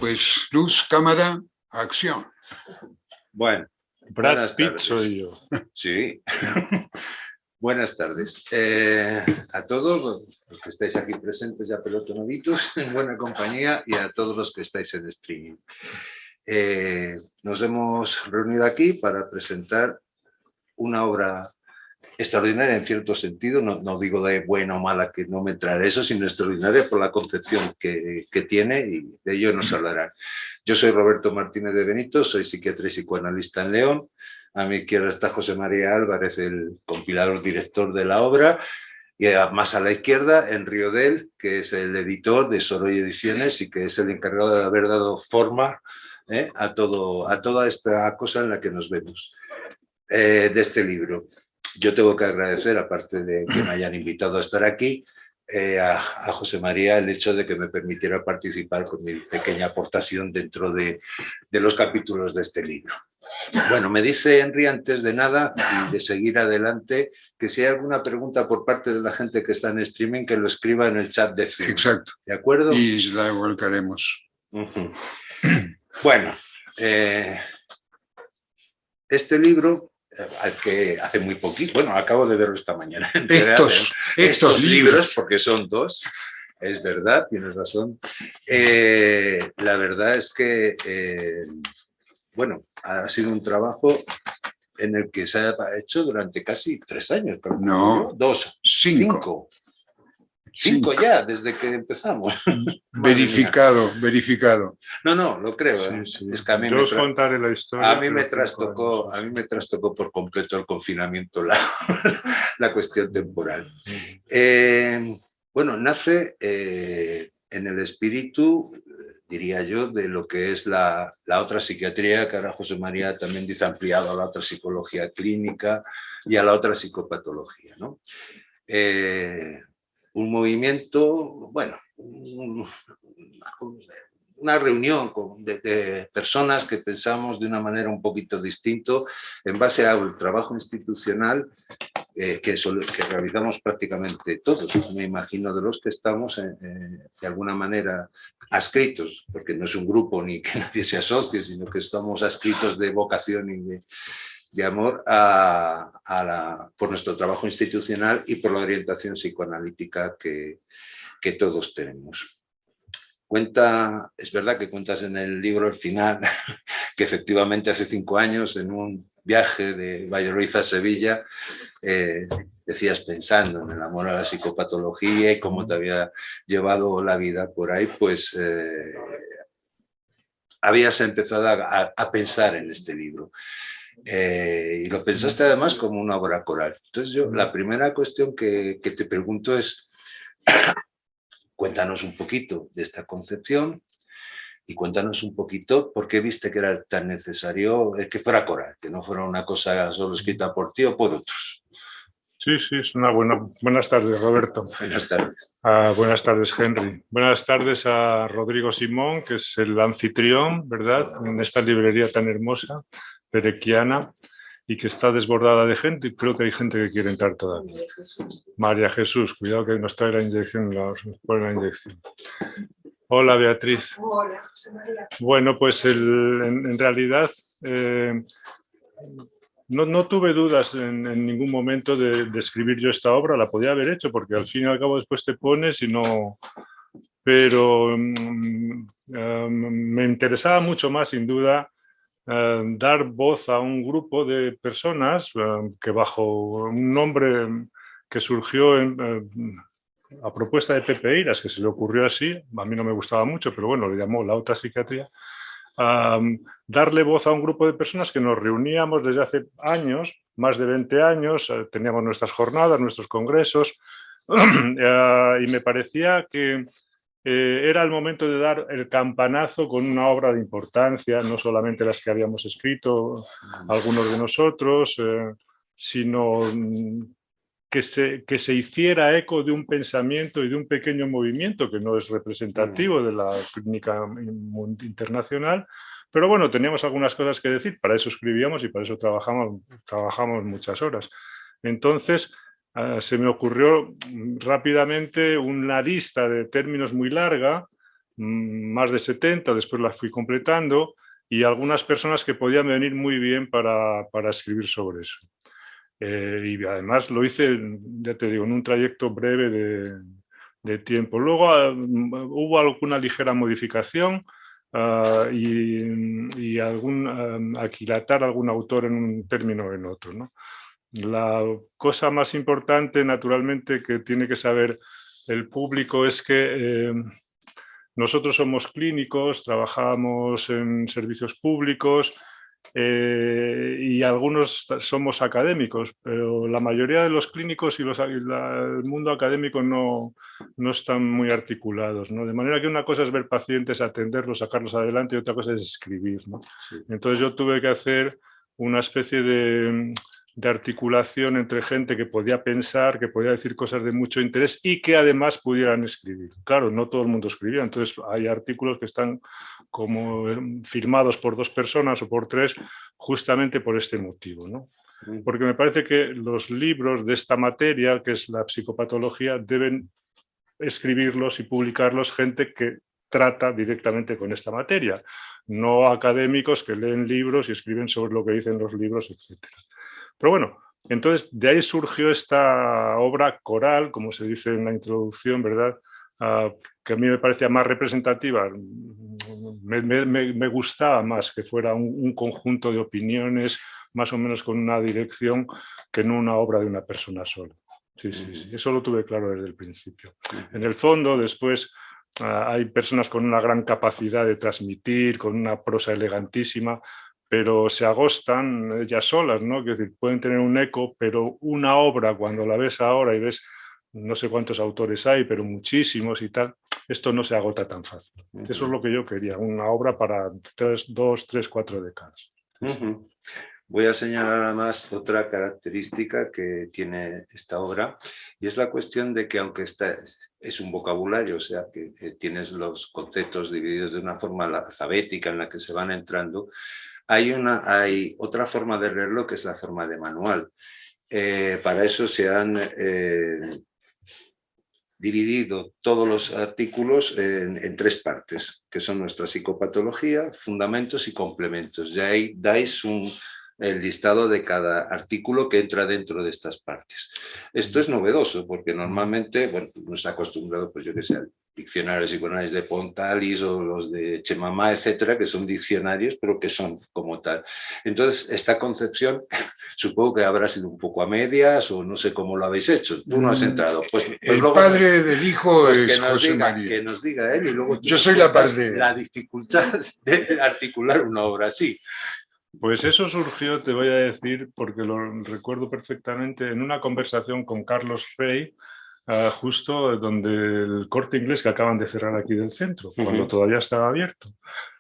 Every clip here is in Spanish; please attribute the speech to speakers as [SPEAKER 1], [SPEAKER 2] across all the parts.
[SPEAKER 1] pues luz, cámara, acción.
[SPEAKER 2] Bueno,
[SPEAKER 3] Brad Pitt soy yo.
[SPEAKER 2] Sí. Buenas tardes a todos los que estáis aquí presentes ya pelotonaditos, en buena compañía, y a todos los que estáis en streaming. Nos hemos reunido aquí para presentar una obra extraordinaria en cierto sentido, no digo de buena o mala, que no me traeré eso, sino extraordinaria por la concepción que tiene, y de ello nos hablará. Yo soy Roberto Martínez de Benito, soy psiquiatra y psicoanalista en León. A mi izquierda está José María Álvarez, el compilador director de la obra, y más a la izquierda, Henry Odell, que es el editor de Soroy Ediciones y que es el encargado de haber dado forma a toda esta cosa en la que nos vemos, de este libro. Yo tengo que agradecer, aparte de que me hayan invitado a estar aquí, a José María el hecho de que me permitiera participar con mi pequeña aportación dentro de los capítulos de este libro. Bueno, me dice Henry antes de nada y de seguir adelante que si hay alguna pregunta por parte de la gente que está en streaming, que lo escriba en el chat de Zoom.
[SPEAKER 1] Exacto.
[SPEAKER 2] ¿De acuerdo?
[SPEAKER 1] Y la volcaremos.
[SPEAKER 2] Bueno, este libro, al que hace muy poquito, bueno, acabo de verlo esta mañana. Estos libros, porque son dos, es verdad, tienes razón. La verdad es que, bueno, ha sido un trabajo en el que se ha hecho durante casi 3 años.
[SPEAKER 1] No,
[SPEAKER 2] 2, 5. 5 ya, desde que empezamos.
[SPEAKER 1] Verificado.
[SPEAKER 2] No, lo creo.
[SPEAKER 3] Sí.
[SPEAKER 2] Es que a mí
[SPEAKER 3] Yo os contaré la historia.
[SPEAKER 2] a mí me trastocó por completo el confinamiento la cuestión temporal. Bueno, nace en el espíritu, diría yo, de lo que es la otra psiquiatría, que ahora José María también dice ampliado a la otra psicología clínica y a la otra psicopatología, ¿no? Un movimiento, bueno, una reunión de personas que pensamos de una manera un poquito distinto en base al trabajo institucional que realizamos prácticamente todos. Me imagino de los que estamos de alguna manera adscritos, porque no es un grupo ni que nadie se asocie, sino que estamos adscritos de vocación y de amor por nuestro trabajo institucional y por la orientación psicoanalítica que todos tenemos. Es verdad que cuentas en el libro al final que efectivamente hace 5 años en un viaje de Valladolid a Sevilla decías, pensando en el amor a la psicopatología y cómo te había llevado la vida por ahí, pues habías empezado a pensar en este libro. Y lo pensaste además como una obra coral. Entonces yo, la primera cuestión que te pregunto es, cuéntanos un poquito de esta concepción y cuéntanos un poquito por qué viste que era tan necesario que fuera coral, que no fuera una cosa solo escrita por ti o por otros.
[SPEAKER 3] Sí, es una buenas tardes, Roberto.
[SPEAKER 2] Buenas tardes.
[SPEAKER 3] Buenas tardes, Henry. Buenas tardes a Rodrigo Simón, que es el anfitrión, ¿verdad?, en esta librería tan hermosa, perequiana, y que está desbordada de gente, y creo que hay gente que quiere entrar todavía. María Jesús, cuidado que nos trae la inyección, nos pone la inyección. Hola, Beatriz.
[SPEAKER 4] Hola, José María.
[SPEAKER 3] Bueno, pues en realidad no tuve dudas en ningún momento de escribir yo esta obra, la podía haber hecho, porque al fin y al cabo después te pones y no... Pero me interesaba mucho más, sin duda, dar voz a un grupo de personas que bajo un nombre que surgió a propuesta de Pepe Iras, que se le ocurrió así, a mí no me gustaba mucho, pero bueno, le llamó La Otra Psiquiatría, darle voz a un grupo de personas que nos reuníamos desde hace años, más de 20 años, teníamos nuestras jornadas, nuestros congresos, y me parecía que era el momento de dar el campanazo con una obra de importancia, no solamente las que habíamos escrito algunos de nosotros, sino que se hiciera eco de un pensamiento y de un pequeño movimiento que no es representativo de la clínica internacional, pero bueno, teníamos algunas cosas que decir, para eso escribíamos y para eso trabajamos muchas horas. Entonces, se me ocurrió rápidamente una lista de términos muy larga más de 70, después las fui completando, y algunas personas que podían venir muy bien para escribir sobre eso. Y además lo hice, ya te digo, en un trayecto breve de tiempo. Luego hubo alguna ligera modificación y aquilatar algún autor en un término o en otro, ¿no? La cosa más importante, naturalmente, que tiene que saber el público es que nosotros somos clínicos, trabajamos en servicios públicos y algunos somos académicos, pero la mayoría de los clínicos y el mundo académico no están muy articulados, ¿no? De manera que una cosa es ver pacientes, atenderlos, sacarlos adelante, y otra cosa es escribir, ¿no?
[SPEAKER 2] Sí.
[SPEAKER 3] Entonces yo tuve que hacer una especie de articulación entre gente que podía pensar, que podía decir cosas de mucho interés y que además pudieran escribir. Claro, no todo el mundo escribía, entonces hay artículos que están como firmados por 2 personas o por 3 justamente por este motivo, ¿no? Porque me parece que los libros de esta materia, que es la psicopatología, deben escribirlos y publicarlos gente que trata directamente con esta materia, no académicos que leen libros y escriben sobre lo que dicen los libros, etcétera. Pero bueno, entonces de ahí surgió esta obra coral, como se dice en la introducción, ¿verdad? Que a mí me parecía más representativa, me gustaba más que fuera un conjunto de opiniones más o menos con una dirección que no una obra de una persona sola. Sí, sí, sí, eso lo tuve claro desde el principio. En el fondo, después hay personas con una gran capacidad de transmitir, con una prosa elegantísima, pero se agostan ellas solas, ¿no? Es decir, pueden tener un eco, pero una obra, cuando la ves ahora y ves, no sé cuántos autores hay, pero muchísimos y tal, esto no se agota tan fácil. Eso es lo que yo quería, una obra para 2, 3, 4 décadas.
[SPEAKER 2] Voy a señalar además otra característica que tiene esta obra, y es la cuestión de que aunque es un vocabulario, o sea, que tienes los conceptos divididos de una forma alfabética en la que se van entrando, hay otra forma de leerlo que es la forma de manual. Para eso se han dividido todos los artículos en 3 partes, que son nuestra psicopatología, fundamentos y complementos. Y ahí dais el listado de cada artículo que entra dentro de estas partes. Esto es novedoso porque normalmente, bueno, uno está acostumbrado, pues yo que sé, al diccionario de psicoanálisis de Pontalis o los de Chemamá, etcétera, que son diccionarios, pero que son como tal. Entonces, esta concepción supongo que habrá sido un poco a medias o no sé cómo lo habéis hecho. Tú no has entrado. Pues
[SPEAKER 1] el
[SPEAKER 2] luego,
[SPEAKER 1] padre del hijo
[SPEAKER 2] pues
[SPEAKER 1] es José María.
[SPEAKER 2] que nos diga él y luego
[SPEAKER 1] yo soy la parte.
[SPEAKER 2] La dificultad de articular una obra así.
[SPEAKER 3] Pues eso surgió, te voy a decir, porque lo recuerdo perfectamente, en una conversación con Carlos Rey, justo donde el Corte Inglés que acaban de cerrar aquí del centro, cuando todavía estaba abierto.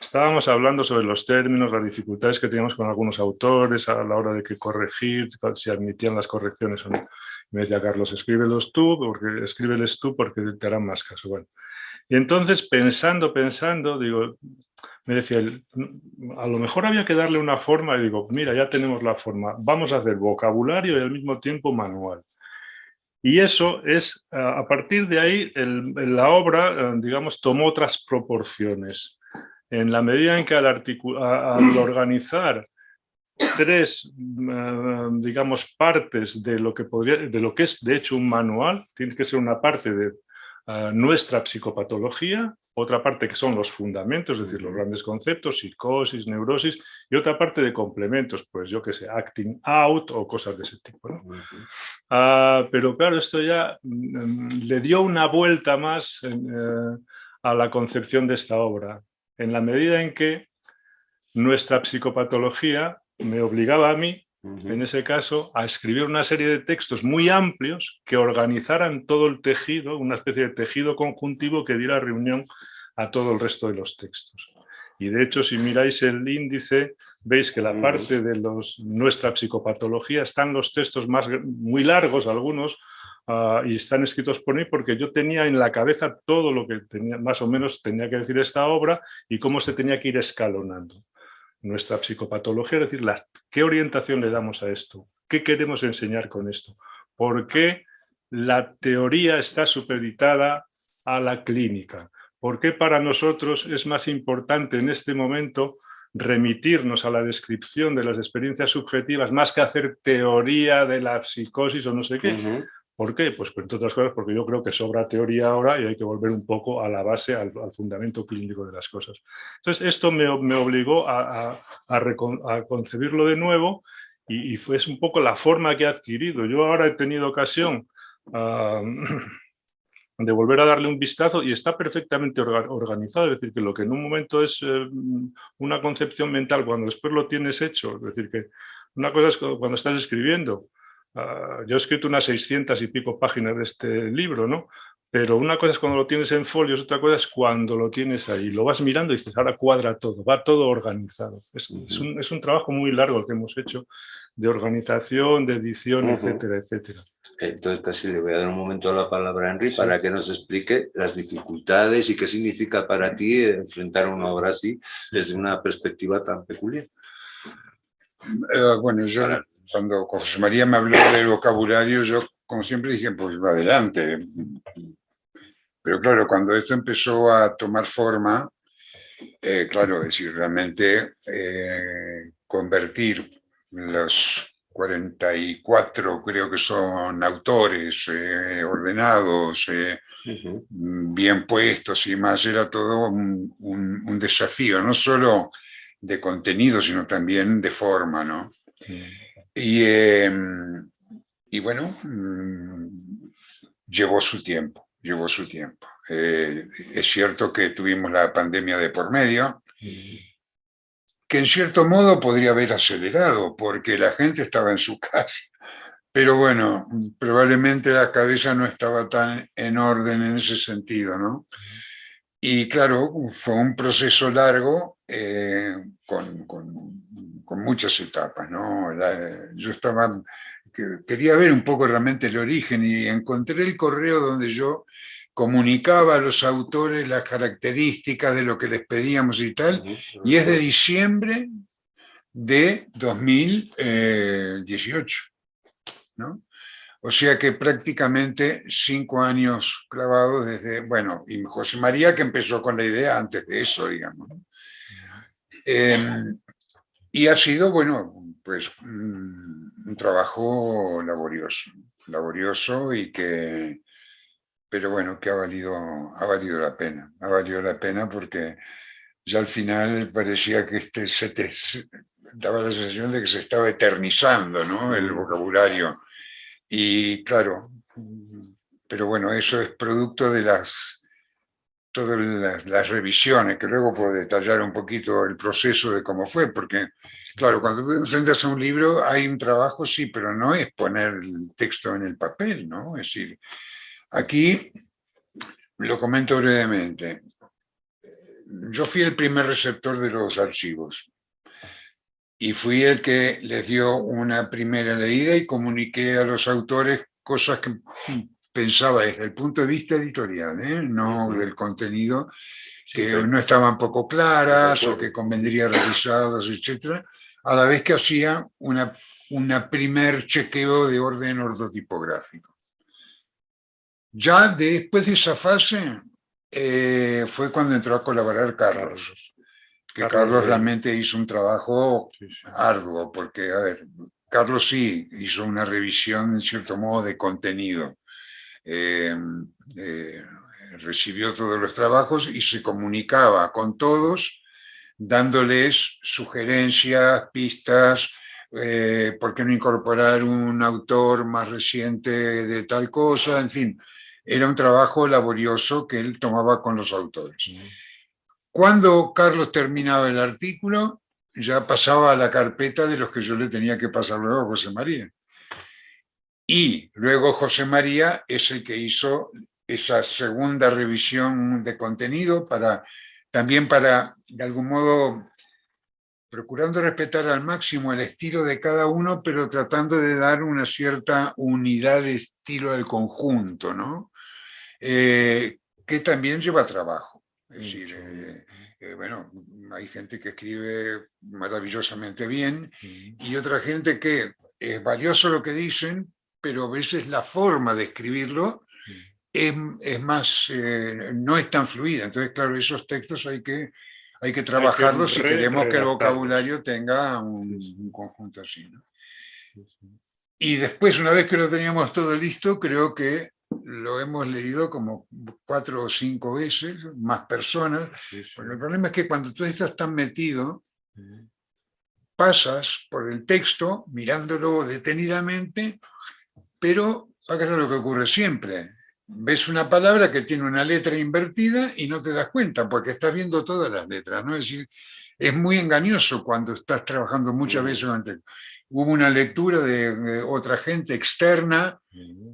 [SPEAKER 3] Estábamos hablando sobre los términos, las dificultades que teníamos con algunos autores a la hora de que corregir, si admitían las correcciones o no. Me decía Carlos, escríbeles tú porque te harán más caso. Bueno. Y entonces, pensando, digo, me decía él, a lo mejor había que darle una forma, y digo, mira, ya tenemos la forma, vamos a hacer vocabulario y al mismo tiempo manual. Y eso es, a partir de ahí, la obra, digamos, tomó otras proporciones. En la medida en que al organizar 3, digamos, partes de lo que es, de hecho, un manual, tiene que ser una parte de nuestra psicopatología, otra parte que son los fundamentos, es decir, los grandes conceptos, psicosis, neurosis, y otra parte de complementos, pues yo qué sé, acting out o cosas de ese tipo, ¿no? Pero claro, esto ya le dio una vuelta más a la concepción de esta obra, en la medida en que nuestra psicopatología me obligaba a mí, en ese caso, a escribir una serie de textos muy amplios que organizaran todo el tejido, una especie de tejido conjuntivo que diera reunión a todo el resto de los textos. Y de hecho, si miráis el índice, veis que la parte de nuestra psicopatología están los textos muy largos, algunos, y están escritos por mí porque yo tenía en la cabeza todo lo que más o menos tenía que decir esta obra y cómo se tenía que ir escalonando. Nuestra psicopatología, es decir, ¿qué orientación le damos a esto? ¿Qué queremos enseñar con esto? ¿Por qué la teoría está supeditada a la clínica? ¿por qué para nosotros es más importante en este momento remitirnos a la descripción de las experiencias subjetivas más que hacer teoría de la psicosis o no sé qué? ¿Por qué? Pues entre otras cosas porque yo creo que sobra teoría ahora y hay que volver un poco a la base, al fundamento clínico de las cosas. Entonces esto me obligó a concebirlo de nuevo y fue un poco la forma que he adquirido. Yo ahora he tenido ocasión de volver a darle un vistazo y está perfectamente organizado, es decir, que lo que en un momento es una concepción mental, cuando después lo tienes hecho, es decir, que una cosa es cuando estás escribiendo. Yo he escrito unas 600 y pico páginas de este libro, ¿no? Pero una cosa es cuando lo tienes en folios, otra cosa es cuando lo tienes ahí. Lo vas mirando y dices, ahora cuadra todo, va todo organizado. Es un trabajo muy largo el que hemos hecho de organización, de edición, etcétera, etcétera.
[SPEAKER 2] Entonces casi le voy a dar un momento la palabra a Henry para que nos explique las dificultades y qué significa para ti enfrentar una obra así desde una perspectiva tan peculiar.
[SPEAKER 1] Bueno, yo cuando José María me habló del vocabulario, yo como siempre dije, pues va adelante. Pero claro, cuando esto empezó a tomar forma, claro, es decir, realmente convertir los 44, creo que son autores ordenados, bien puestos y más, era todo un desafío, no solo de contenido, sino también de forma, ¿no? Y bueno, llevó su tiempo. Es cierto que tuvimos la pandemia de por medio, que en cierto modo podría haber acelerado, porque la gente estaba en su casa. Pero bueno, probablemente la cabeza no estaba tan en orden en ese sentido, ¿no? Y claro, fue un proceso largo con muchas etapas, ¿no? Yo quería ver un poco realmente el origen y encontré el correo donde yo comunicaba a los autores las características de lo que les pedíamos y tal, y es de diciembre de 2018, ¿no? O sea que prácticamente 5 años clavados desde, bueno, y José María que empezó con la idea antes de eso, digamos. Y ha sido, bueno, pues un trabajo laborioso y que, pero bueno, que ha valido la pena. Ha valido la pena porque ya al final parecía que daba la sensación de que se estaba eternizando, ¿no? El vocabulario. Y claro, pero bueno, eso es producto de todas las revisiones, que luego puedo detallar un poquito el proceso de cómo fue, porque claro, cuando tú enfrentas a un libro hay un trabajo, sí, pero no es poner el texto en el papel, ¿no? Es decir, aquí lo comento brevemente. Yo fui el primer receptor de los archivos y fui el que les dio una primera leída y comuniqué a los autores cosas que pensaba desde el punto de vista editorial, no del contenido, que no estaban poco claras o que convendría revisarlas, etc., a la vez que hacía una primer chequeo de orden ortotipográfico. Ya después de esa fase fue cuando entró a colaborar Carlos. Carlos realmente hizo un trabajo arduo, porque, a ver, Carlos sí hizo una revisión, en cierto modo, de contenido. Recibió todos los trabajos y se comunicaba con todos, dándoles sugerencias, pistas, por qué no incorporar un autor más reciente de tal cosa, en fin. Era un trabajo laborioso que él tomaba con los autores. Cuando Carlos terminaba el artículo, ya pasaba a la carpeta de los que yo le tenía que pasar luego a José María. Y luego José María es el que hizo esa segunda revisión de contenido también para, de algún modo, procurando respetar al máximo el estilo de cada uno, pero tratando de dar una cierta unidad de estilo al conjunto, ¿no? Que también lleva trabajo. Es decir, bueno, hay gente que escribe maravillosamente bien y otra gente que es valioso lo que dicen, pero a veces la forma de escribirlo es más, no es tan fluida. Entonces, claro, esos textos hay que trabajarlos si queremos que el vocabulario tenga un conjunto así, ¿no? Y después, una vez que lo teníamos todo listo, creo que lo hemos leído como 4 o 5 veces, más personas. Porque el problema es que cuando tú estás tan metido, pasas por el texto mirándolo detenidamente, pero acá es lo que ocurre siempre. Ves una palabra que tiene una letra invertida y no te das cuenta porque estás viendo todas las letras, ¿no? Es decir, es muy engañoso cuando estás trabajando muchas veces con el texto. Hubo una lectura de otra gente externa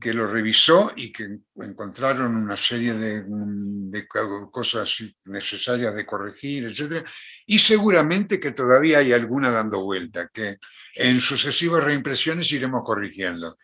[SPEAKER 1] que lo revisó y que encontraron una serie de cosas necesarias de corregir, etc. Y seguramente que todavía hay alguna dando vuelta, que en sucesivas reimpresiones iremos corrigiendo.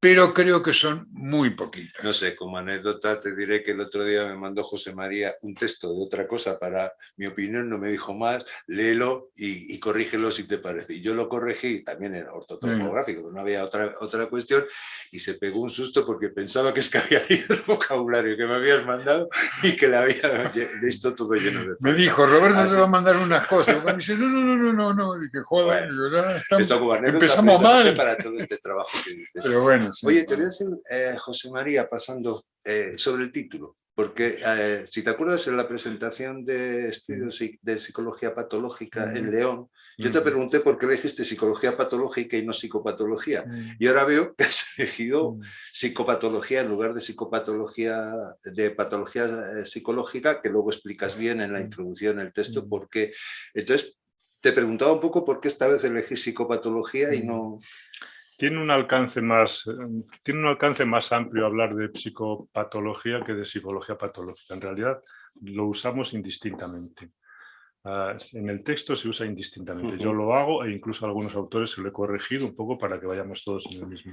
[SPEAKER 1] Pero creo que son muy poquitas.
[SPEAKER 2] No sé, como anécdota te diré que el otro día me mandó José María un texto de otra cosa para mi opinión, no me dijo más, léelo y corrígelo si te parece. Y yo lo corregí, también en ortotipográfico, pero no había otra cuestión, y se pegó un susto porque pensaba que es que había leído el vocabulario que me habías mandado y que le había visto todo lleno de...
[SPEAKER 1] Me dijo, Roberto te va a mandar unas cosas. Y me dice, no, dije, joder,
[SPEAKER 2] bueno,
[SPEAKER 1] empezamos mal.
[SPEAKER 2] Para todo este trabajo que dices.
[SPEAKER 1] Pero bueno, sí.
[SPEAKER 2] Oye, te voy a decir, José María, pasando sobre el título, porque si te acuerdas en la presentación de estudios de psicología patológica en León, yo te pregunté por qué elegiste psicología patológica y no psicopatología. Y ahora veo que has elegido psicopatología en lugar de patología psicológica, que luego explicas bien en la introducción del texto, porque entonces te preguntaba un poco por qué esta vez elegí psicopatología y no...
[SPEAKER 3] Tiene un alcance más amplio hablar de psicopatología que de psicología patológica. En realidad lo usamos indistintamente. En el texto se usa indistintamente. Yo lo hago e incluso a algunos autores se lo he corregido un poco para que vayamos todos en el mismo...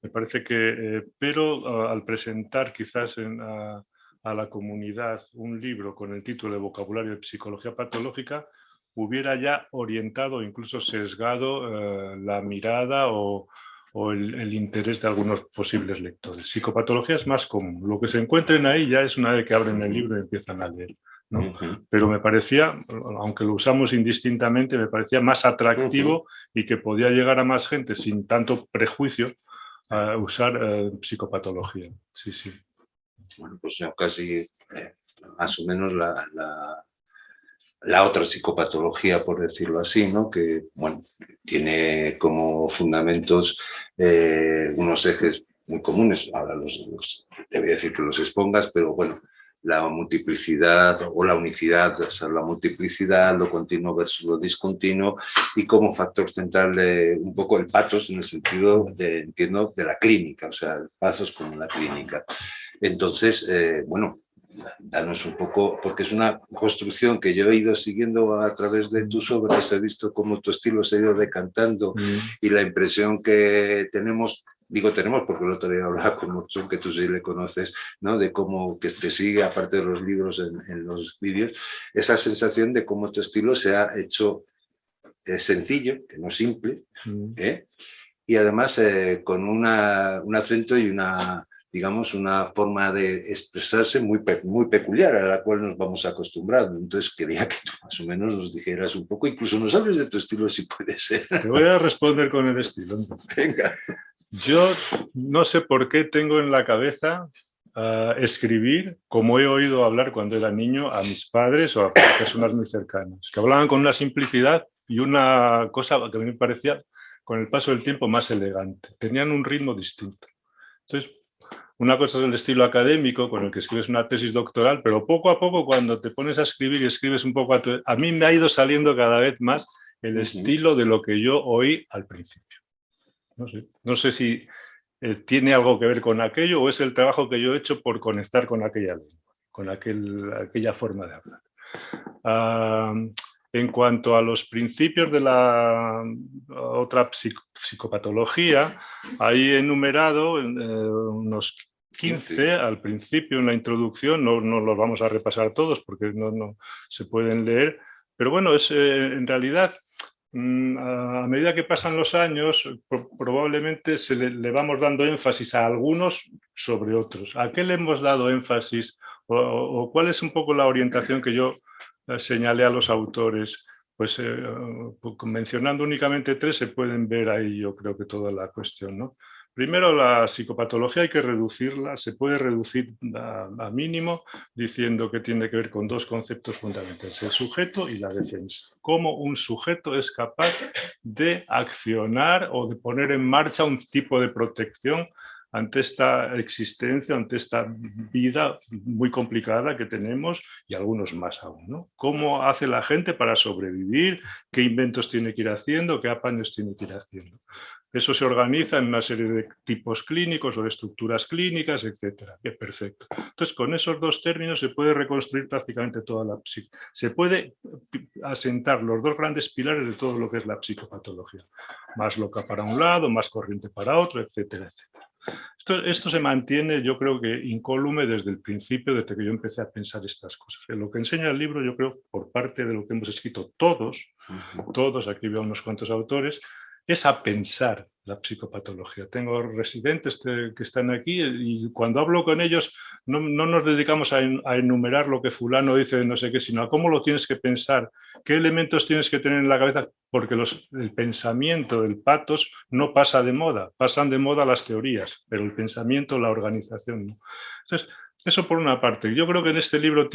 [SPEAKER 3] Me parece que... pero al presentar quizás a la comunidad un libro con el título de Vocabulario de Psicología Patológica, hubiera ya orientado, incluso sesgado la mirada o el interés de algunos posibles lectores. Psicopatología es más común. Lo que se encuentren ahí ya es una vez que abren el libro y empiezan a leer, ¿no? Pero me parecía, aunque lo usamos indistintamente, me parecía más atractivo y que podía llegar a más gente sin tanto prejuicio a usar psicopatología. Sí, sí.
[SPEAKER 2] Bueno, pues casi más o menos la otra psicopatología, por decirlo así, ¿no? Que, bueno, tiene como fundamentos unos ejes muy comunes. Ahora te voy a decir que los expongas, pero bueno, la multiplicidad o la unicidad, o sea, la multiplicidad, lo continuo versus lo discontinuo, y como factor central un poco el pathos en el sentido entiendo, de la clínica, o sea, el pathos como la clínica. Entonces, bueno, danos un poco, porque es una construcción que yo he ido siguiendo a través de tus obras, he visto cómo tu estilo se ha ido decantando y la impresión que tenemos, digo tenemos porque el otro día hablaba con Morchón, que tú sí le conoces, ¿no? De cómo que te sigue, aparte de los libros en los vídeos, esa sensación de cómo tu estilo se ha hecho sencillo, que no simple, y además con un acento y una... digamos, una forma de expresarse muy peculiar a la cual nos vamos acostumbrando. Entonces quería que tú más o menos nos dijeras un poco, incluso nos hables de tu estilo si puede ser.
[SPEAKER 3] Te voy a responder con el estilo.
[SPEAKER 2] Venga.
[SPEAKER 3] Yo no sé por qué tengo en la cabeza escribir como he oído hablar cuando era niño a mis padres o a personas muy cercanas, que hablaban con una simplicidad y una cosa que a mí me parecía, con el paso del tiempo, más elegante. Tenían un ritmo distinto. Entonces, una cosa es el estilo académico con el que escribes una tesis doctoral, pero poco a poco cuando te pones a escribir y escribes un poco a mí me ha ido saliendo cada vez más el estilo de lo que yo oí al principio. No sé si tiene algo que ver con aquello o es el trabajo que yo he hecho por conectar con aquella lengua, con aquella forma de hablar. En cuanto a los principios de la otra psicopatología, ahí he enumerado unos 15 al principio en la introducción, no los vamos a repasar todos porque no se pueden leer, pero bueno, en realidad a medida que pasan los años, probablemente le vamos dando énfasis a algunos sobre otros. ¿A qué le hemos dado énfasis? ¿O cuál es un poco la orientación que yo señalé a los autores? Pues mencionando únicamente 3 se pueden ver ahí, yo creo que toda la cuestión, ¿no? Primero, la psicopatología hay que reducirla, se puede reducir a mínimo diciendo que tiene que ver con 2 conceptos fundamentales, el sujeto y la defensa. Cómo un sujeto es capaz de accionar o de poner en marcha un tipo de protección ante esta existencia, ante esta vida muy complicada que tenemos y algunos más aún, ¿no? ¿Cómo hace la gente para sobrevivir? ¿Qué inventos tiene que ir haciendo? ¿Qué apaños tiene que ir haciendo? Eso se organiza en una serie de tipos clínicos o de estructuras clínicas, etcétera. Qué perfecto. Entonces, con esos 2 términos se puede reconstruir prácticamente toda la psicología. Se puede asentar los 2 grandes pilares de todo lo que es la psicopatología. Más loca para un lado, más corriente para otro, etcétera, etcétera. Esto se mantiene, yo creo que incólume desde el principio, desde que yo empecé a pensar estas cosas. Lo que enseña el libro, yo creo, por parte de lo que hemos escrito todos, aquí veo unos cuantos autores, es a pensar la psicopatología. Tengo residentes que están aquí y cuando hablo con ellos no nos dedicamos a enumerar lo que fulano dice de no sé qué, sino a cómo lo tienes que pensar, qué elementos tienes que tener en la cabeza, porque el pensamiento, el patos, no pasa de moda, pasan de moda las teorías, pero el pensamiento, la organización no. Entonces, eso por una parte. Yo creo que en este libro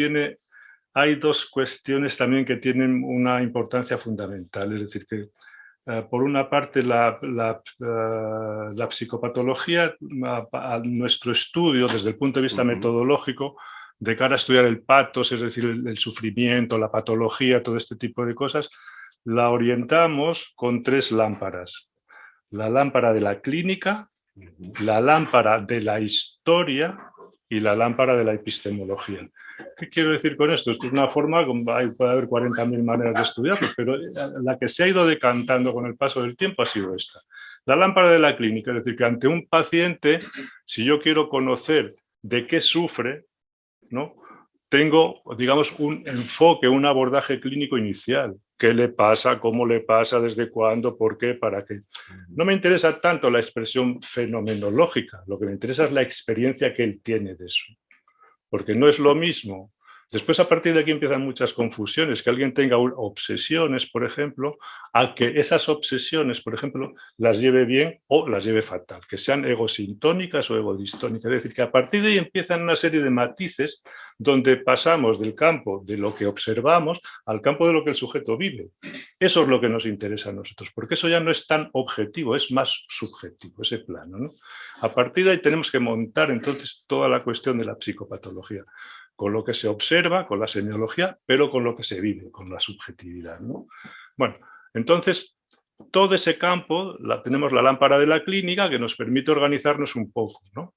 [SPEAKER 3] hay 2 cuestiones también que tienen una importancia fundamental, es decir, que por una parte, la psicopatología, a nuestro estudio desde el punto de vista metodológico, de cara a estudiar el patos, es decir, el sufrimiento, la patología, todo este tipo de cosas, la orientamos con 3 lámparas. La lámpara de la clínica, la lámpara de la historia y la lámpara de la epistemología. ¿Qué quiero decir con esto? Esto es una forma, puede haber 40.000 maneras de estudiarlo, pero la que se ha ido decantando con el paso del tiempo ha sido esta. La lámpara de la clínica, es decir, que ante un paciente, si yo quiero conocer de qué sufre, ¿no?, tengo, digamos, un enfoque, un abordaje clínico inicial. ¿Qué le pasa? ¿Cómo le pasa? ¿Desde cuándo? ¿Por qué? ¿Para qué? No me interesa tanto la expresión fenomenológica, lo que me interesa es la experiencia que él tiene de eso. Porque no es lo mismo. Después, a partir de aquí empiezan muchas confusiones, que alguien tenga obsesiones, por ejemplo, a que esas obsesiones, por ejemplo, las lleve bien o las lleve fatal, que sean egosintónicas o egodistónicas. Es decir, que a partir de ahí empiezan una serie de matices donde pasamos del campo de lo que observamos al campo de lo que el sujeto vive. Eso es lo que nos interesa a nosotros, porque eso ya no es tan objetivo, es más subjetivo, ese plano, ¿no? A partir de ahí tenemos que montar entonces toda la cuestión de la psicopatología, con lo que se observa, con la semiología, pero con lo que se vive, con la subjetividad, ¿no? Bueno, entonces, todo ese campo, tenemos la lámpara de la clínica que nos permite organizarnos un poco, ¿no?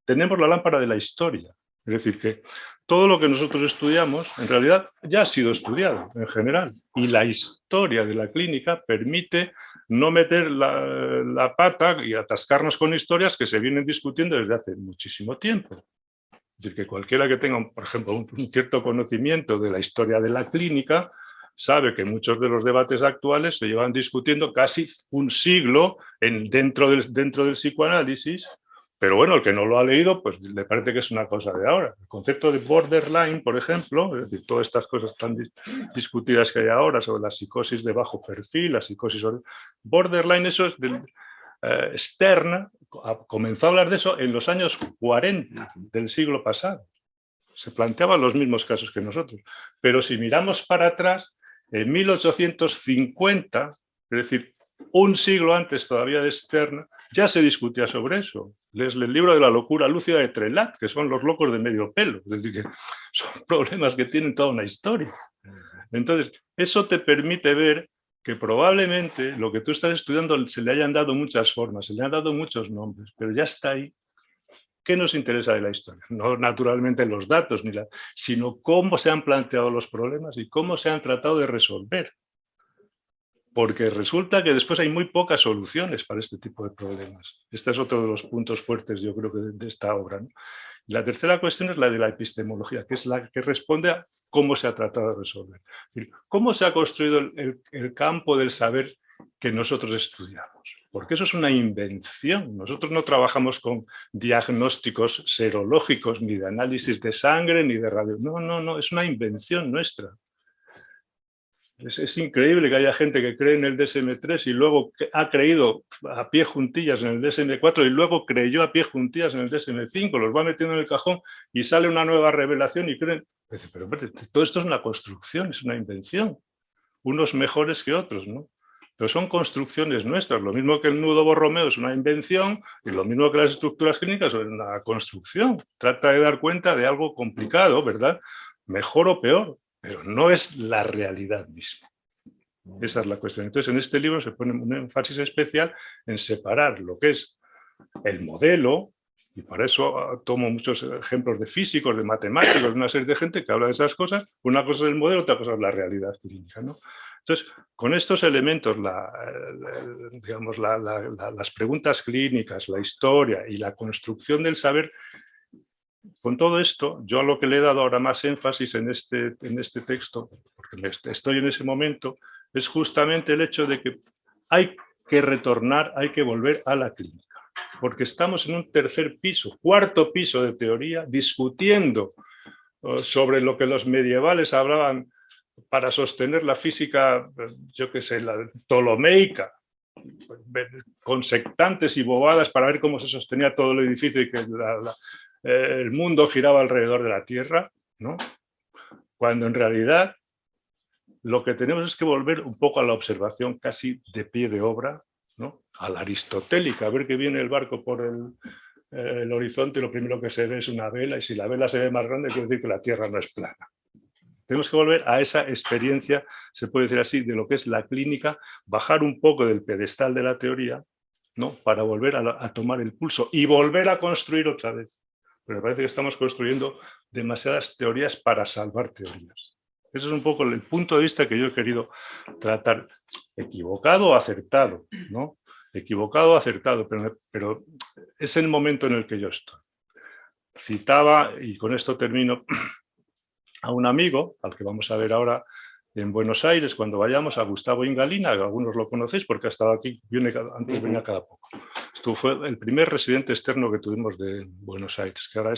[SPEAKER 3] Tenemos la lámpara de la historia, es decir, que todo lo que nosotros estudiamos, en realidad, ya ha sido estudiado en general, y la historia de la clínica permite no meter la pata y atascarnos con historias que se vienen discutiendo desde hace muchísimo tiempo. Es decir, que cualquiera que tenga, por ejemplo, un cierto conocimiento de la historia de la clínica sabe que muchos de los debates actuales se llevan discutiendo casi un siglo dentro del psicoanálisis, pero bueno, el que no lo ha leído, pues le parece que es una cosa de ahora. El concepto de borderline, por ejemplo, es decir, todas estas cosas tan discutidas que hay ahora sobre la psicosis de bajo perfil, la psicosis borderline, eso es del Stern comenzó a hablar de eso en los años 40 del siglo pasado. Se planteaban los mismos casos que nosotros. Pero si miramos para atrás, en 1850, es decir, un siglo antes todavía de Stern, ya se discutía sobre eso. Lees el libro de la locura lúcida de Trelat, que son los locos de medio pelo. Es decir, que son problemas que tienen toda una historia. Entonces, eso te permite ver que probablemente lo que tú estás estudiando se le hayan dado muchas formas, se le han dado muchos nombres, pero ya está ahí. ¿Qué nos interesa de la historia? No naturalmente los datos, sino cómo se han planteado los problemas y cómo se han tratado de resolver. Porque resulta que después hay muy pocas soluciones para este tipo de problemas. Este es otro de los puntos fuertes, yo creo, de esta obra, ¿no? La tercera cuestión es la de la epistemología, que es la que responde cómo se ha tratado de resolver. Es decir, cómo se ha construido el campo del saber que nosotros estudiamos. Porque eso es una invención. Nosotros no trabajamos con diagnósticos serológicos, ni de análisis de sangre, ni de radio. No, no, no, es una invención nuestra. Es increíble que haya gente que cree en el DSM-3 y luego ha creído a pie juntillas en el DSM-4 y luego creyó a pie juntillas en el DSM-5, los va metiendo en el cajón y sale una nueva revelación y creen... Pero todo esto es una construcción, es una invención. Unos mejores que otros, ¿no? Pero son construcciones nuestras. Lo mismo que el nudo Borromeo es una invención y lo mismo que las estructuras clínicas son una construcción. Trata de dar cuenta de algo complicado, ¿verdad? Mejor o peor, pero no es la realidad misma. Esa es la cuestión. Entonces, en este libro se pone un énfasis especial en separar lo que es el modelo, y para eso tomo muchos ejemplos de físicos, de matemáticos, de una serie de gente que habla de esas cosas. Una cosa es el modelo, otra cosa es la realidad clínica, ¿no? Entonces, con estos elementos, digamos, las preguntas clínicas, la historia y la construcción del saber, con todo esto, yo a lo que le he dado ahora más énfasis en este texto, porque estoy en ese momento, es justamente el hecho de que hay que retornar, hay que volver a la clínica, porque estamos en un tercer piso, cuarto piso de teoría, discutiendo sobre lo que los medievales hablaban para sostener la física, yo qué sé, la ptolomeica, con sectantes y bobadas para ver cómo se sostenía todo el edificio y que el mundo giraba alrededor de la Tierra, ¿no? Cuando en realidad lo que tenemos es que volver un poco a la observación casi de pie de obra, ¿no? A la aristotélica, a ver que viene el barco por el horizonte y lo primero que se ve es una vela, y si la vela se ve más grande quiere decir que la Tierra no es plana. Tenemos que volver a esa experiencia, se puede decir así, de lo que es la clínica, bajar un poco del pedestal de la teoría, ¿no? Para volver a tomar el pulso y volver a construir otra vez. Pero me parece que estamos construyendo demasiadas teorías para salvar teorías. Ese es un poco el punto de vista que yo he querido tratar. Equivocado o acertado, ¿no? Equivocado o acertado, pero es el momento en el que yo estoy. Citaba, y con esto termino, a un amigo, al que vamos a ver ahora en Buenos Aires, cuando vayamos, a Gustavo Ingalina, que algunos lo conocéis porque ha estado aquí, antes venía cada poco. Esto fue el primer residente externo que tuvimos de Buenos Aires, que ahora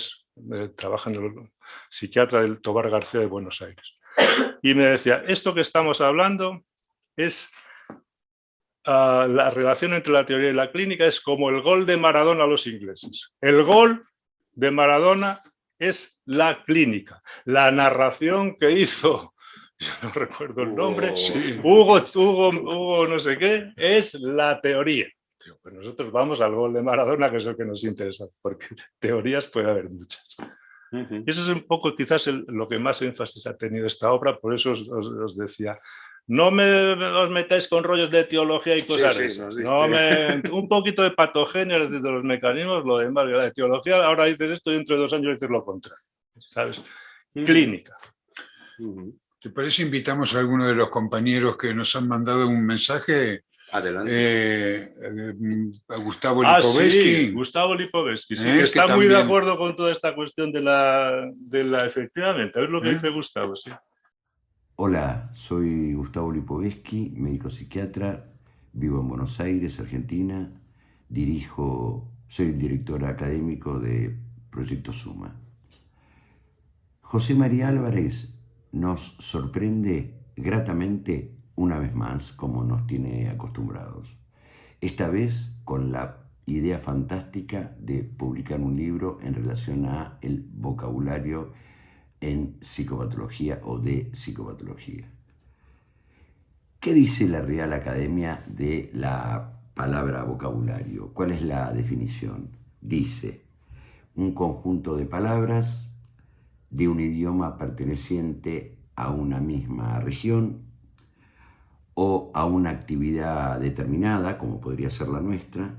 [SPEAKER 3] trabaja en el psiquiatra del Tobar García de Buenos Aires. Y me decía, esto que estamos hablando es la relación entre la teoría y la clínica, es como el gol de Maradona a los ingleses. El gol de Maradona es la clínica. La narración que hizo, yo no recuerdo el nombre, Hugo no sé qué, es la teoría. Pues nosotros vamos al gol de Maradona, que es lo que nos interesa, porque teorías puede haber muchas. Y eso es un poco quizás lo que más énfasis ha tenido esta obra, por eso os decía, no os metáis con rollos de teología y cosas esas. Un poquito de patogenia de los mecanismos, lo demás, de teología, ahora dices esto y dentro de 2 años dices lo contrario, ¿sabes? Clínica.
[SPEAKER 1] ¿Te parece invitamos a alguno de los compañeros que nos han mandado un mensaje?
[SPEAKER 2] Adelante.
[SPEAKER 1] A Gustavo Lipovetsky.
[SPEAKER 3] Sí, Gustavo Lipovetsky, sí, que está muy de acuerdo con toda esta cuestión de la efectivamente. A ver lo que dice Gustavo, sí.
[SPEAKER 4] Hola, soy Gustavo Lipovetsky, médico psiquiatra, vivo en Buenos Aires, Argentina, soy el director académico de Proyecto Suma. José María Álvarez nos sorprende gratamente una vez más, como nos tiene acostumbrados. Esta vez con la idea fantástica de publicar un libro en relación a el vocabulario en psicopatología o de psicopatología. ¿Qué dice la Real Academia de la palabra vocabulario? ¿Cuál es la definición? Dice, un conjunto de palabras de un idioma perteneciente a una misma región o a una actividad determinada, como podría ser la nuestra,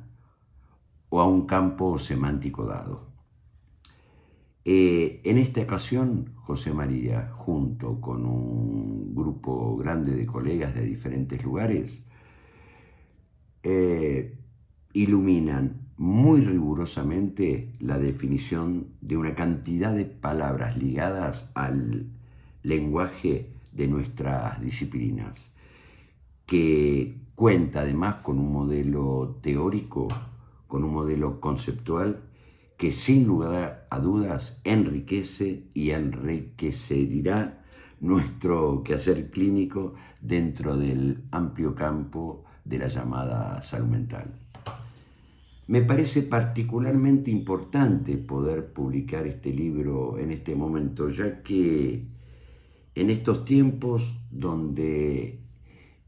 [SPEAKER 4] o a un campo semántico dado. En esta ocasión, José María, junto con un grupo grande de colegas de diferentes lugares, iluminan muy rigurosamente la definición de una cantidad de palabras ligadas al lenguaje de nuestras disciplinas, que cuenta además con un modelo teórico, con un modelo conceptual que sin lugar a dudas enriquece y enriquecerá nuestro quehacer clínico dentro del amplio campo de la llamada salud mental. Me parece particularmente importante poder publicar este libro en este momento, ya que en estos tiempos donde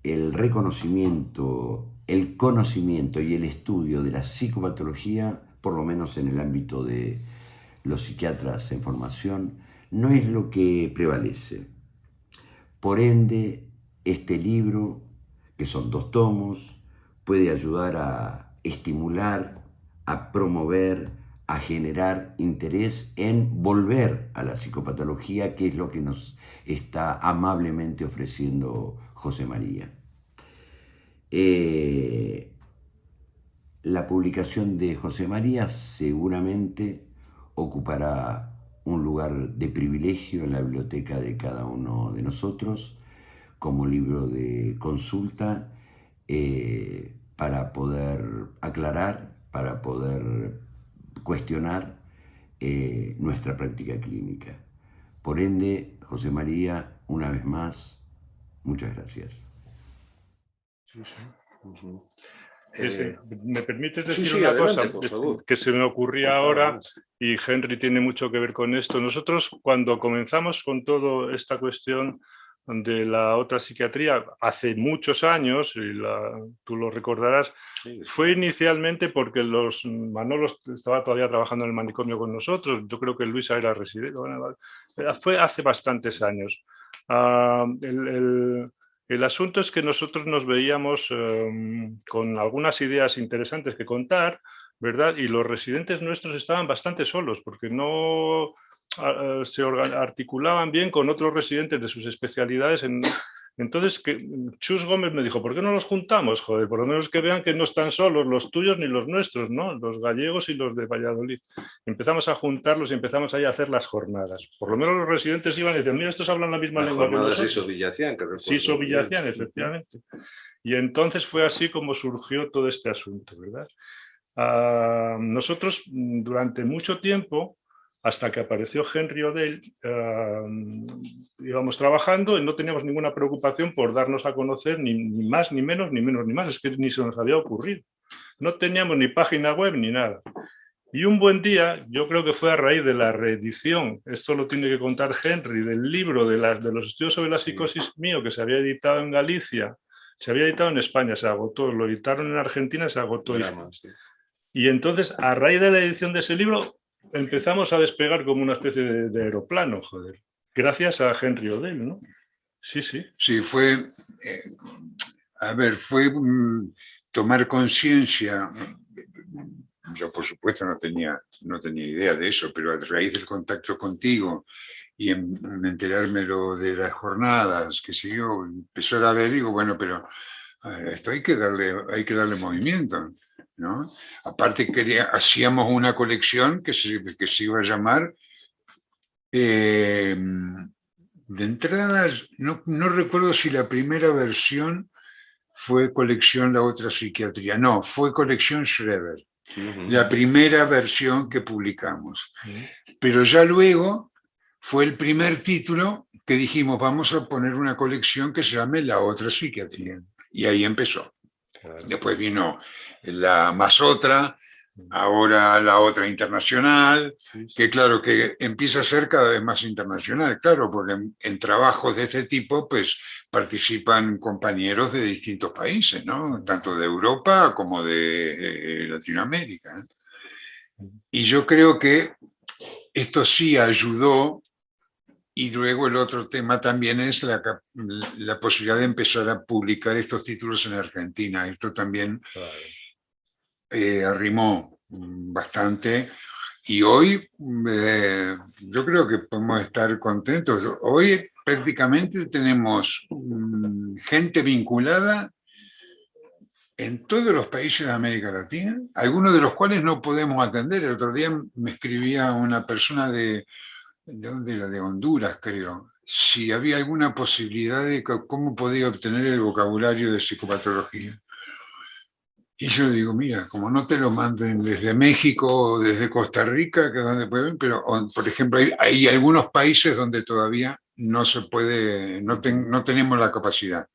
[SPEAKER 4] el reconocimiento, el conocimiento y el estudio de la psicopatología, por lo menos en el ámbito de los psiquiatras en formación, no es lo que prevalece. Por ende, este libro, que son 2 tomos, puede ayudar a estimular, a promover, a generar interés en volver a la psicopatología, que es lo que nos está amablemente ofreciendo José María. La publicación de José María seguramente ocupará un lugar de privilegio en la biblioteca de cada uno de nosotros como libro de consulta para poder aclarar, para poder cuestionar nuestra práctica clínica. Por ende, José María, una vez más, muchas gracias.
[SPEAKER 3] Sí, sí.
[SPEAKER 2] Uh-huh.
[SPEAKER 3] ¿Me permites decir
[SPEAKER 2] sí,
[SPEAKER 3] una
[SPEAKER 2] adelante,
[SPEAKER 3] cosa que se me ocurría ahora, y Henry tiene mucho que ver con esto? Nosotros, cuando comenzamos con toda esta cuestión de la otra psiquiatría, hace muchos años, y tú lo recordarás, fue inicialmente porque Manolo estaba todavía trabajando en el manicomio con nosotros, yo creo que Luisa era residente, fue hace bastantes años. El asunto es que nosotros nos veíamos con algunas ideas interesantes que contar, ¿verdad? Y los residentes nuestros estaban bastante solos porque no se articulaban bien con otros residentes de sus especialidades. Entonces, Chus Gómez me dijo, ¿por qué no los juntamos? Joder, por lo menos que vean que no están solos los tuyos ni los nuestros, ¿no? Los gallegos y los de Valladolid. Empezamos a juntarlos y empezamos ahí a hacer las jornadas. Por lo menos los residentes iban y decían, mira, estos hablan la misma lengua que nosotros.
[SPEAKER 2] Siso Villacián, que recuerdo.
[SPEAKER 3] Siso Villacián, efectivamente. Y entonces fue así como surgió todo este asunto, ¿verdad? Nosotros, durante mucho tiempo, hasta que apareció Henry Odell, íbamos trabajando y no teníamos ninguna preocupación por darnos a conocer ni más, ni menos, ni menos, ni más. Es que ni se nos había ocurrido. No teníamos ni página web ni nada. Y un buen día, yo creo que fue a raíz de la reedición, esto lo tiene que contar Henry, del libro de los estudios sobre la psicosis mío, que se había editado en Galicia, se había editado en España, se agotó, lo editaron en Argentina, se agotó. Y entonces, a raíz de la edición de ese libro, empezamos a despegar como una especie de aeroplano, joder. Gracias a Henry Odell, ¿no? Sí, sí.
[SPEAKER 1] Sí, fue, fue tomar conciencia. Yo, por supuesto, no tenía idea de eso, pero a raíz del contacto contigo y en enterarme de las jornadas que siguió, empezó a ver, digo, bueno, pero esto hay que darle movimiento, ¿no? Aparte hacíamos una colección que se iba a llamar, de entrada, no recuerdo si la primera versión fue colección La Otra Psiquiatría, no, fue colección Schreber, la primera versión que publicamos. Pero ya luego fue el primer título que dijimos, vamos a poner una colección que se llame La Otra Psiquiatría. Y ahí empezó. Claro. Después vino la Más Otra, ahora La Otra Internacional, que claro, que empieza a ser cada vez más internacional, claro, porque en trabajos de este tipo, pues participan compañeros de distintos países, ¿no? Tanto de Europa como de Latinoamérica. Y yo creo que esto sí ayudó. Y luego el otro tema también es la posibilidad de empezar a publicar estos títulos en Argentina. Esto también arrimó bastante. Y hoy yo creo que podemos estar contentos. Hoy prácticamente tenemos gente vinculada en todos los países de América Latina, algunos de los cuales no podemos atender. El otro día me escribía una persona de Honduras, creo, si había alguna posibilidad de cómo podía obtener el vocabulario de psicopatología. Y yo digo, mira, como no te lo manden desde México o desde Costa Rica, que es donde pueden, pero por ejemplo hay algunos países donde todavía no se puede, no tenemos la capacidad.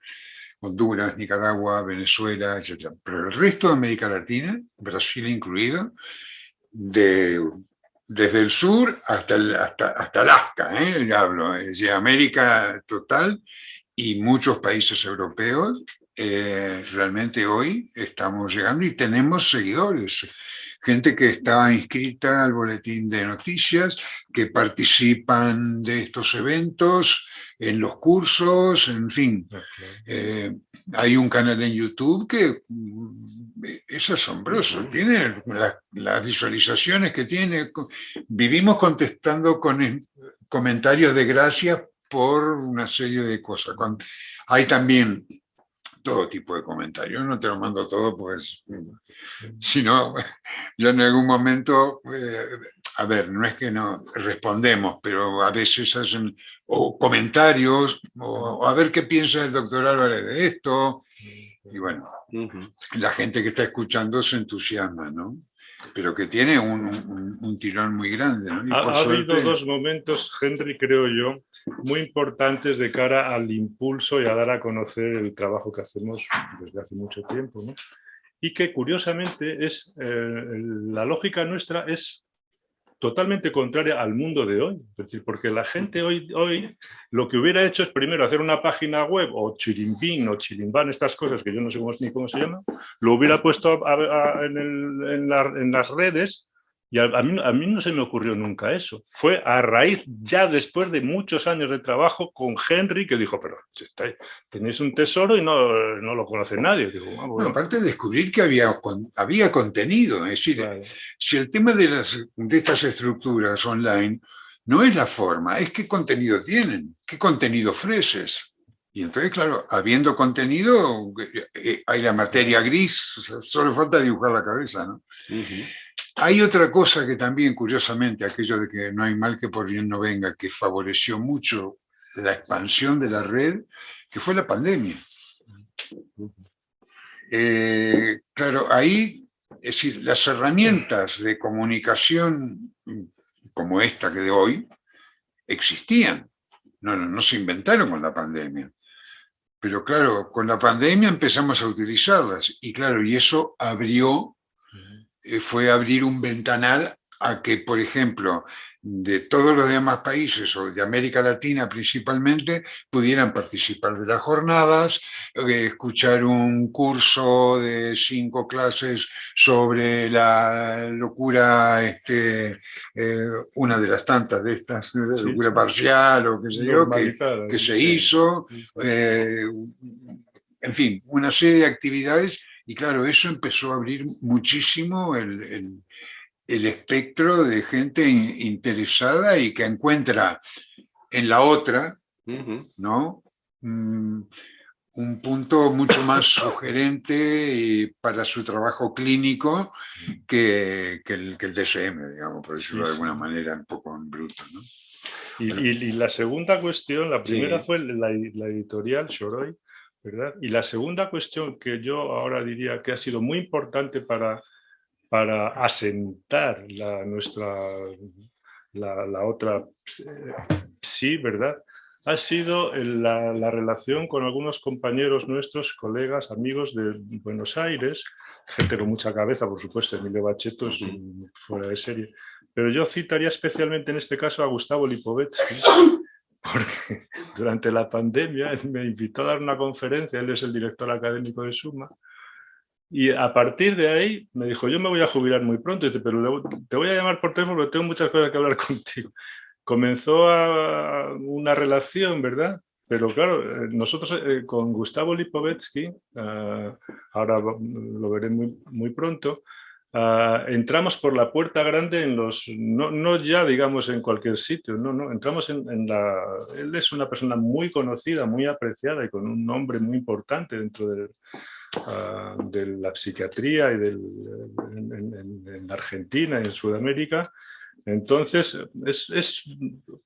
[SPEAKER 1] Honduras, Nicaragua, Venezuela, etc. Pero el resto de América Latina, Brasil incluido, desde el sur hasta Alaska, hablo, es decir, América total y muchos países europeos, realmente hoy estamos llegando y tenemos seguidores, gente que está inscrita al boletín de noticias, que participan de estos eventos, en los cursos, en fin. Hay un canal en YouTube que es asombroso, tiene las visualizaciones que tiene. Vivimos contestando con comentarios de gracias por una serie de cosas. Hay también todo tipo de comentarios, no te lo mando todo, pues, si no, ya en algún momento, a ver, no es que no respondemos, pero a veces hacen o comentarios, o a ver qué piensa el doctor Álvarez de esto, y bueno, la gente que está escuchando se entusiasma, ¿no? Pero que tiene un tirón muy grande, ¿no?
[SPEAKER 3] Ha habido dos momentos, Henry, creo yo, muy importantes de cara al impulso y a dar a conocer el trabajo que hacemos desde hace mucho tiempo, ¿no? Y que curiosamente es la lógica nuestra es totalmente contraria al mundo de hoy. Es decir, porque la gente hoy lo que hubiera hecho es primero hacer una página web o chirimbín o chirimbán, estas cosas que yo no sé ni cómo se llaman, lo hubiera puesto en las redes. Y a mí no se me ocurrió nunca eso. Fue a raíz, ya después de muchos años de trabajo, con Henry, que dijo, pero tenéis un tesoro y no lo conoce nadie. Digo, bueno.
[SPEAKER 1] Bueno, aparte de descubrir que había contenido, es decir, claro, si el tema de estas estructuras online no es la forma, es qué contenido tienen, qué contenido ofreces. Y entonces, claro, habiendo contenido, hay la materia gris, solo falta dibujar la cabeza, ¿no? Hay otra cosa que también, curiosamente, aquello de que no hay mal que por bien no venga, que favoreció mucho la expansión de la red, que fue la pandemia. Claro, ahí, es decir, las herramientas de comunicación como esta que de hoy existían, no se inventaron con la pandemia. Pero claro, con la pandemia empezamos a utilizarlas y claro, y eso fue abrir un ventanal a que, por ejemplo, de todos los demás países o de América Latina principalmente, pudieran participar de las jornadas, escuchar un curso de 5 clases sobre la locura, una de las tantas de estas, locura parcial o qué sé yo, que se hizo, en fin, una serie de actividades. Y claro, eso empezó a abrir muchísimo el espectro de gente interesada y que encuentra en la otra, ¿no? Un punto mucho más sugerente para su trabajo clínico que el DSM, digamos, por decirlo de alguna manera un poco en bruto, ¿no?
[SPEAKER 3] Y la segunda cuestión, la primera fue la editorial Shoroi, ¿verdad? Y la segunda cuestión que yo ahora diría que ha sido muy importante para asentar la otra sí, ¿verdad? Ha sido la relación con algunos compañeros nuestros, colegas, amigos de Buenos Aires, gente con mucha cabeza, por supuesto, Emilio Bacheto es fuera de serie, pero yo citaría especialmente en este caso a Gustavo Lipovetsky, porque durante la pandemia él me invitó a dar una conferencia, él es el director académico de Summa, y a partir de ahí me dijo, yo me voy a jubilar muy pronto, y dice, pero te voy a llamar por teléfono porque tengo muchas cosas que hablar contigo. Comenzó una relación, ¿verdad? Pero claro, nosotros con Gustavo Lipovetsky, ahora lo veré muy pronto, entramos por la puerta grande en no ya digamos en cualquier sitio, no, entramos él es una persona muy conocida, muy apreciada y con un nombre muy importante dentro de la psiquiatría y en Argentina y en Sudamérica, Entonces, es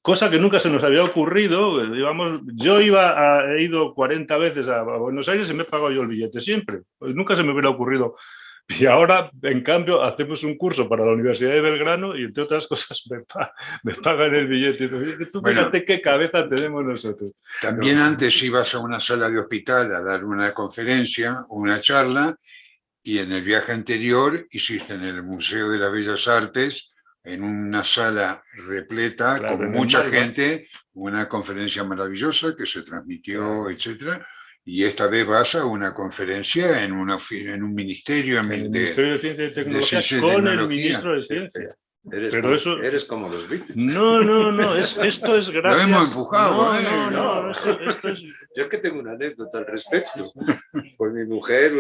[SPEAKER 3] cosa que nunca se nos había ocurrido. Digamos, yo he ido 40 veces a Buenos Aires y me he pagado yo el billete siempre. Nunca se me hubiera ocurrido. Y ahora, en cambio, hacemos un curso para la Universidad de Belgrano y, entre otras cosas, me pagan el billete. Tú fíjate qué cabeza tenemos nosotros.
[SPEAKER 1] También antes ibas a una sala de hospital a dar una conferencia o una charla, y en el viaje anterior hiciste en el Museo de las Bellas Artes, en una sala repleta,
[SPEAKER 3] Claro,
[SPEAKER 1] con mucha gente, una conferencia maravillosa que se transmitió, etcétera. Y esta vez vas a una conferencia en un ministerio.
[SPEAKER 3] En el Ministerio de Ciencia y Tecnología,
[SPEAKER 1] Ciencia y
[SPEAKER 3] con
[SPEAKER 1] Tecnología.
[SPEAKER 3] el ministro de Ciencia.
[SPEAKER 2] Eres como los Beatles.
[SPEAKER 3] No, esto es gracias...
[SPEAKER 1] Lo hemos empujado.
[SPEAKER 3] Esto es...
[SPEAKER 2] Yo es que tengo una anécdota al respecto. Pues mi mujer,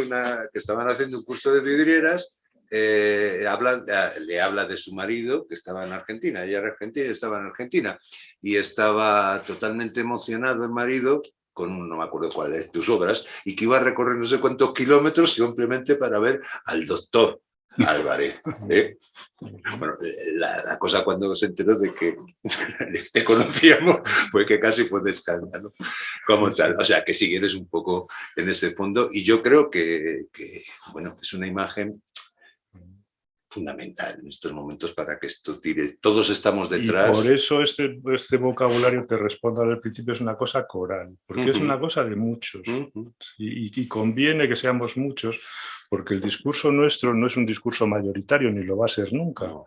[SPEAKER 2] que estaban haciendo un curso de vidrieras, le habla de su marido, que estaba en Argentina. Ella era argentina y estaba en Argentina. Y estaba totalmente emocionado el marido con, no me acuerdo cuál de tus obras, y que iba a recorrer no sé cuántos kilómetros simplemente para ver al doctor Álvarez. Bueno, la cosa cuando se enteró de que te conocíamos fue que casi fue de escándalo, como tal. O sea, que sí, eres un poco en ese fondo, y yo creo que bueno, es una imagen fundamental en estos momentos para que esto tire. Todos estamos detrás.
[SPEAKER 3] Y por eso este vocabulario, te respondo al principio, es una cosa coral, porque es una cosa de muchos. Y conviene que seamos muchos, porque el discurso nuestro no es un discurso mayoritario, ni lo va a ser nunca. No.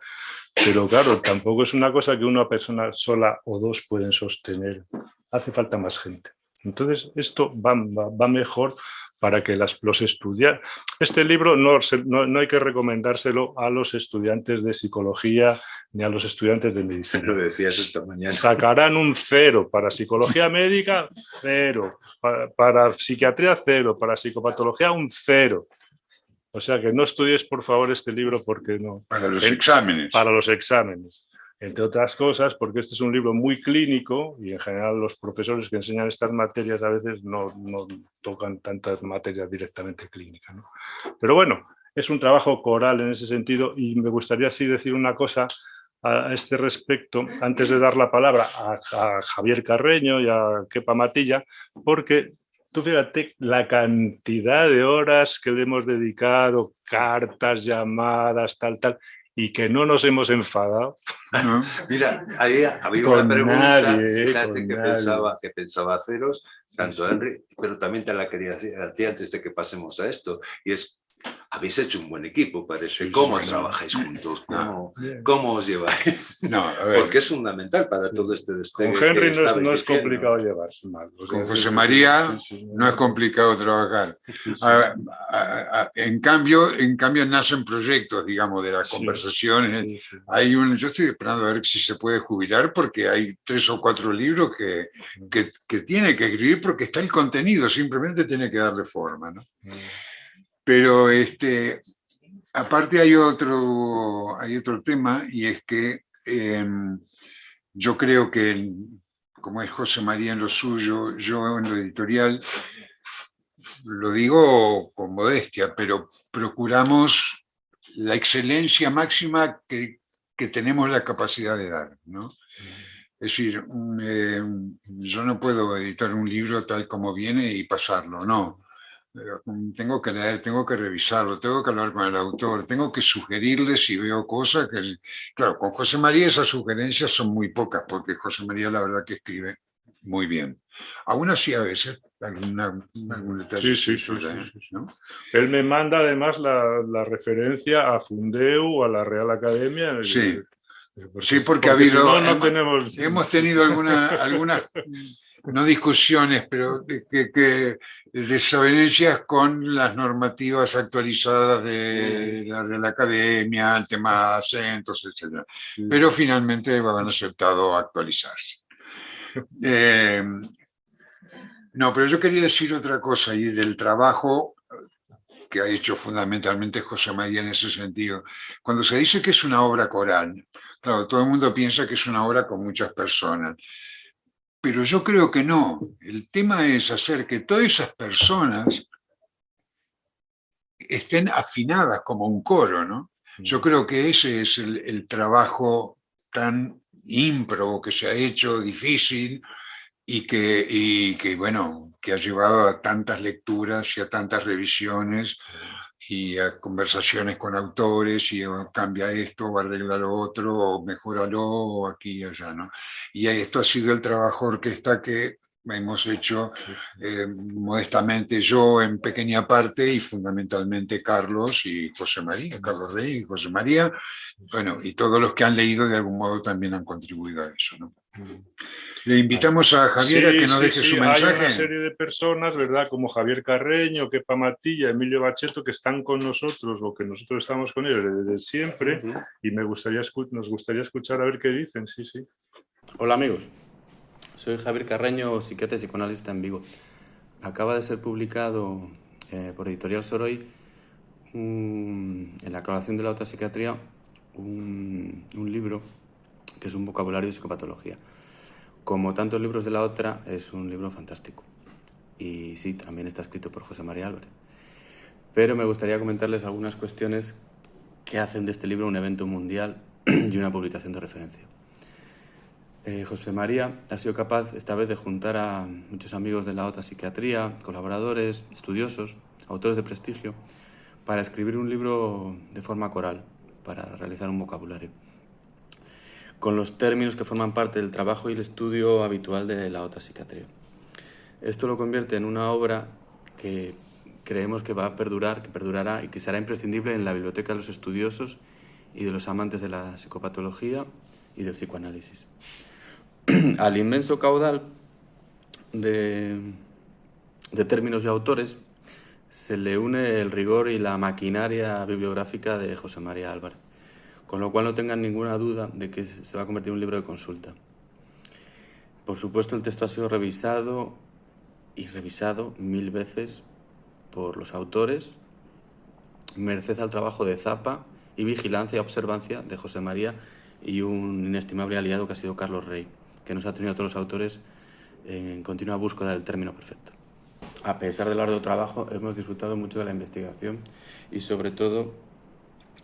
[SPEAKER 3] Pero claro, tampoco es una cosa que una persona sola o dos pueden sostener. Hace falta más gente. Entonces, esto va mejor para que los estudiantes... Este libro no hay que recomendárselo a los estudiantes de psicología ni a los estudiantes de medicina.
[SPEAKER 2] Lo decías esta mañana.
[SPEAKER 3] Sacarán un 0 para psicología médica, 0. Para psiquiatría, 0. Para psicopatología, un 0. O sea que no estudies, por favor, este libro porque no...
[SPEAKER 1] Para los exámenes.
[SPEAKER 3] Para los exámenes. Entre otras cosas, porque este es un libro muy clínico y en general los profesores que enseñan estas materias a veces no tocan tantas materias directamente clínicas, ¿no? Pero bueno, es un trabajo coral en ese sentido, y me gustaría así decir una cosa a este respecto, antes de dar la palabra a Javier Carreño y a Kepa Matilla, porque tú fíjate la cantidad de horas que le hemos dedicado, cartas, llamadas, tal, y que no nos hemos enfadado.
[SPEAKER 2] Mira, ahí había una pregunta, fíjate, que pensaba haceros, tanto a Henry, pero también te la quería hacer a ti antes de que pasemos a esto, y es, habéis hecho un buen equipo, parece. ¿Cómo trabajáis juntos? ¿Cómo os lleváis? Porque es fundamental para todo este despegue.
[SPEAKER 3] Con Henry no es complicado llevarse mal.
[SPEAKER 1] Con José María no es complicado trabajar. En cambio nacen proyectos, digamos, de las conversaciones. Yo estoy esperando a ver si se puede jubilar, porque hay 3 o 4 libros que tiene que escribir, porque está el contenido, simplemente tiene que darle forma, ¿no? Pero aparte hay otro tema, y es que yo creo que, como es José María en lo suyo, yo en lo editorial, lo digo con modestia, pero procuramos la excelencia máxima que tenemos la capacidad de dar, ¿no? Es decir, yo no puedo editar un libro tal como viene y pasarlo, no. Tengo que leer, tengo que revisarlo, tengo que hablar con el autor, tengo que sugerirle si veo cosas que... Claro, con José María esas sugerencias son muy pocas, porque José María la verdad que escribe muy bien. Aún así a veces algún detalle.
[SPEAKER 3] Sí. ¿no? Él me manda además la referencia a Fundeu o a la Real Academia.
[SPEAKER 1] Sí. Porque ha habido...
[SPEAKER 3] Si
[SPEAKER 1] hemos tenido algunas no discusiones, pero desavenencias con las normativas actualizadas de la Real Academia, el tema de acentos, etc. Pero finalmente van aceptado actualizarse. No, pero yo quería decir otra cosa, y del trabajo que ha hecho fundamentalmente José María en ese sentido. Cuando se dice que es una obra coral, claro, todo el mundo piensa que es una obra con muchas personas. Pero yo creo que no. El tema es hacer que todas esas personas estén afinadas como un coro, ¿no? Yo creo que ese es el trabajo tan ímprobo que se ha hecho, difícil, y que, bueno, que ha llevado a tantas lecturas y a tantas revisiones y a conversaciones con autores y cambia esto o arregla lo otro o mejóralo o aquí y allá, ¿no? Y esto ha sido el trabajo orquesta que hemos hecho modestamente yo en pequeña parte y fundamentalmente Carlos y José María, Carlos Rey y José María, bueno, y todos los que han leído de algún modo también han contribuido a eso, ¿no? Le invitamos a Javier a que nos deje su mensaje.
[SPEAKER 3] Hay una serie de personas, ¿verdad? Como Javier Carreño, Kepa Matilla, Emilio Bacheto, que están con nosotros o que nosotros estamos con ellos desde siempre y nos gustaría escuchar a ver qué dicen. Sí, sí.
[SPEAKER 5] Hola amigos, soy Javier Carreño, psiquiatra y psicoanalista en Vigo. Acaba de ser publicado por Editorial Soroy en la colaboración de la otra psiquiatría un libro que es un vocabulario de psicopatología. Como tantos libros de la otra, es un libro fantástico. Y sí, también está escrito por José María Álvarez. Pero me gustaría comentarles algunas cuestiones que hacen de este libro un evento mundial y una publicación de referencia. José María ha sido capaz esta vez de juntar a muchos amigos de la otra psiquiatría, colaboradores, estudiosos, autores de prestigio, para escribir un libro de forma coral, para realizar un vocabulario, con los términos que forman parte del trabajo y el estudio habitual de la otra psiquiatría. Esto lo convierte en una obra que creemos que va a perdurar, que perdurará y que será imprescindible en la biblioteca de los estudiosos y de los amantes de la psicopatología y del psicoanálisis. Al inmenso caudal de términos y autores se le une el rigor y la maquinaria bibliográfica de José María Álvarez, con lo cual no tengan ninguna duda de que se va a convertir en un libro de consulta. Por supuesto, el texto ha sido revisado y revisado 1000 veces por los autores, merced al trabajo de Zapa y vigilancia y observancia de José María y un inestimable aliado que ha sido Carlos Rey, que nos ha tenido a todos los autores en continua búsqueda del término perfecto. A pesar del arduo trabajo, hemos disfrutado mucho de la investigación y, sobre todo,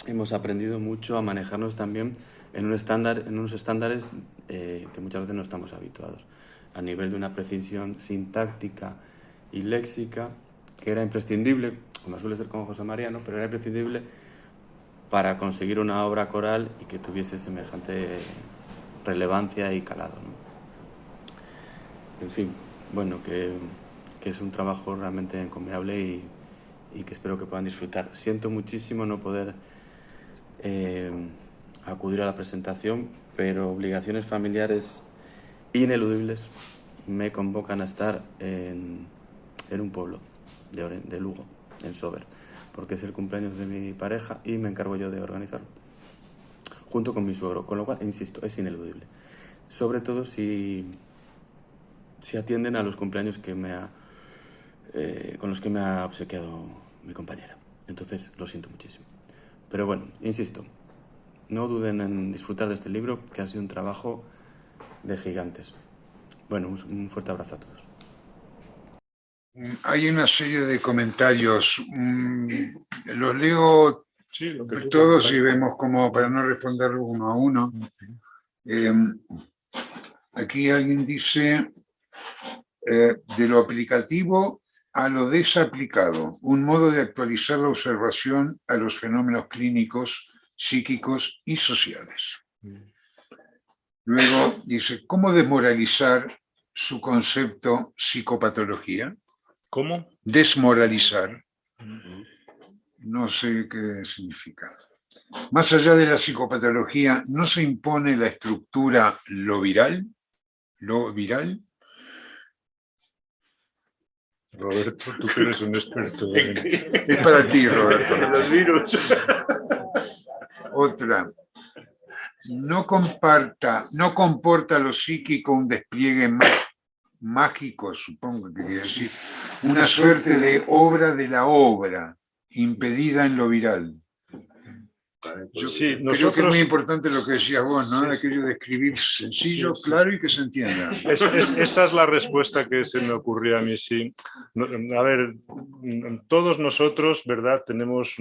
[SPEAKER 5] hemos aprendido mucho a manejarnos también en unos estándares que muchas veces no estamos habituados, a nivel de una precisión sintáctica y léxica que era imprescindible, como suele ser con José María, ¿no? Pero era imprescindible para conseguir una obra coral y que tuviese semejante relevancia y calado, ¿no? En fin, bueno, que es un trabajo realmente encomiable y que espero que puedan disfrutar. Siento muchísimo no poder acudir a la presentación, pero obligaciones familiares ineludibles me convocan a estar en un pueblo de Lugo, en Sober, porque es el cumpleaños de mi pareja y me encargo yo de organizarlo, junto con mi suegro, con lo cual, insisto, es ineludible. Sobre todo si atienden a los cumpleaños con los que me ha obsequiado mi compañera. Entonces, lo siento muchísimo. Pero bueno, insisto, no duden en disfrutar de este libro, que ha sido un trabajo de gigantes. Bueno, un fuerte abrazo a todos.
[SPEAKER 1] Hay una serie de comentarios. Los leo todos y vemos cómo, para no responder uno a uno. Aquí alguien dice, de lo aplicativo a lo desaplicado, un modo de actualizar la observación a los fenómenos clínicos, psíquicos y sociales. Luego dice, ¿cómo desmoralizar su concepto psicopatología?
[SPEAKER 3] ¿Cómo?
[SPEAKER 1] Desmoralizar. No sé qué significa. Más allá de la psicopatología, ¿no se impone la estructura lo viral? ¿Lo viral?
[SPEAKER 3] Roberto, tú que eres un experto.
[SPEAKER 1] Es para ti, Roberto.
[SPEAKER 2] Los virus.
[SPEAKER 1] Otra. No comporta lo psíquico un despliegue mágico, supongo que quiere decir, una suerte de obra de la obra, impedida en lo viral. Yo creo que es muy importante lo que decías vos, ¿no? Aquello de escribir sencillo, claro y que se entienda.
[SPEAKER 3] Esa es la respuesta que se me ocurrió a mí, sí. A ver, todos nosotros, ¿verdad? Tenemos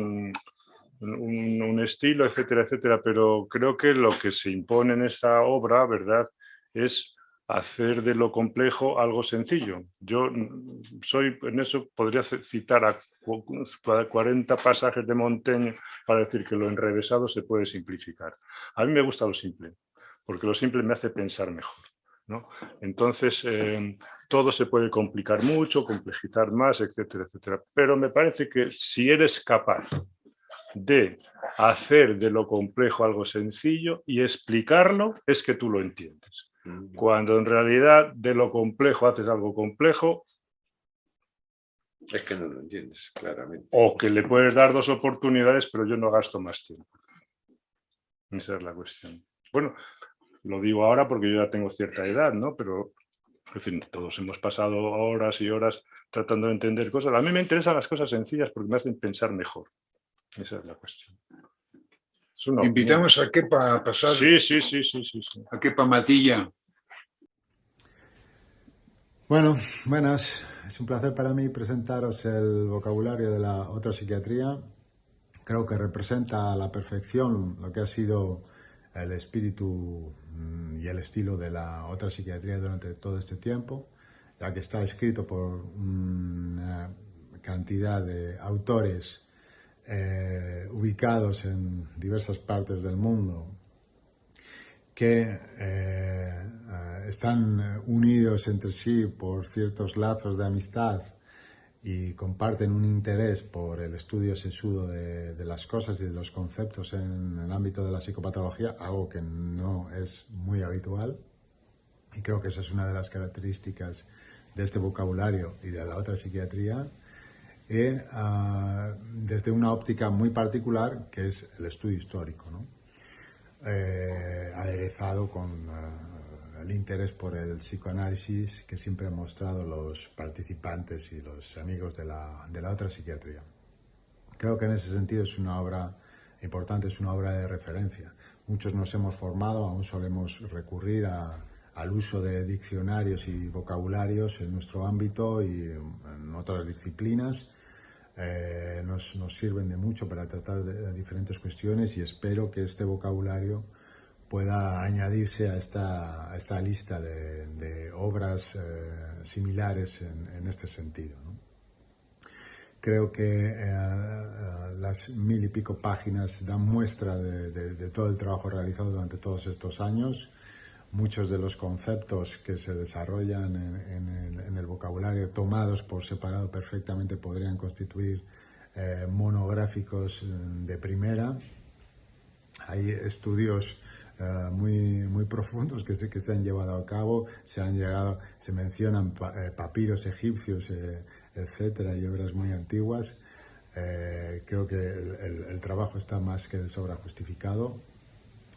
[SPEAKER 3] un estilo, etcétera, etcétera, pero creo que lo que se impone en esta obra, ¿verdad?, es hacer de lo complejo algo sencillo. Yo en eso podría citar a 40 pasajes de Montaigne para decir que lo enrevesado se puede simplificar. A mí me gusta lo simple, porque lo simple me hace pensar mejor, ¿no? Entonces, todo se puede complicar mucho, complejizar más, etcétera, etcétera. Pero me parece que si eres capaz de hacer de lo complejo algo sencillo y explicarlo, es que tú lo entiendes. Cuando en realidad de lo complejo haces algo complejo,
[SPEAKER 2] es que no lo entiendes claramente.
[SPEAKER 3] O que le puedes dar 2 oportunidades, pero yo no gasto más tiempo. Esa es la cuestión. Bueno, lo digo ahora porque yo ya tengo cierta edad, ¿no? Pero, en fin, todos hemos pasado horas y horas tratando de entender cosas. A mí me interesan las cosas sencillas porque me hacen pensar mejor. Esa es la cuestión.
[SPEAKER 1] Invitamos a Kepa a pasar.
[SPEAKER 3] Sí.
[SPEAKER 1] A Kepa Matilla.
[SPEAKER 6] Bueno, buenas. Es un placer para mí presentaros el vocabulario de la otra psiquiatría. Creo que representa a la perfección lo que ha sido el espíritu y el estilo de la otra psiquiatría durante todo este tiempo, ya que está escrito por una cantidad de autores ubicados en diversas partes del mundo que están unidos entre sí por ciertos lazos de amistad y comparten un interés por el estudio sesudo de las cosas y de los conceptos en el ámbito de la psicopatología, algo que no es muy habitual. Y creo que esa es una de las características de este vocabulario y de la otra psiquiatría, desde una óptica muy particular, que es el estudio histórico, ¿no? Aderezado con el interés por el psicoanálisis que siempre han mostrado los participantes y los amigos de la otra psiquiatría. Creo que en ese sentido es una obra importante, es una obra de referencia. Muchos nos hemos formado, aún solemos recurrir al uso de diccionarios y vocabularios en nuestro ámbito y en otras disciplinas. Nos sirven de mucho para tratar de diferentes cuestiones y espero que este vocabulario pueda añadirse a esta lista de obras similares en este sentido, ¿no? Creo que las 1000 y pico páginas dan muestra de todo el trabajo realizado durante todos estos años. Muchos de los conceptos que se desarrollan en el vocabulario tomados por separado perfectamente podrían constituir monográficos de primera. Hay estudios muy profundos que se han llevado a cabo, se mencionan papiros egipcios, etcétera, y obras muy antiguas. Creo que el trabajo está más que de sobra justificado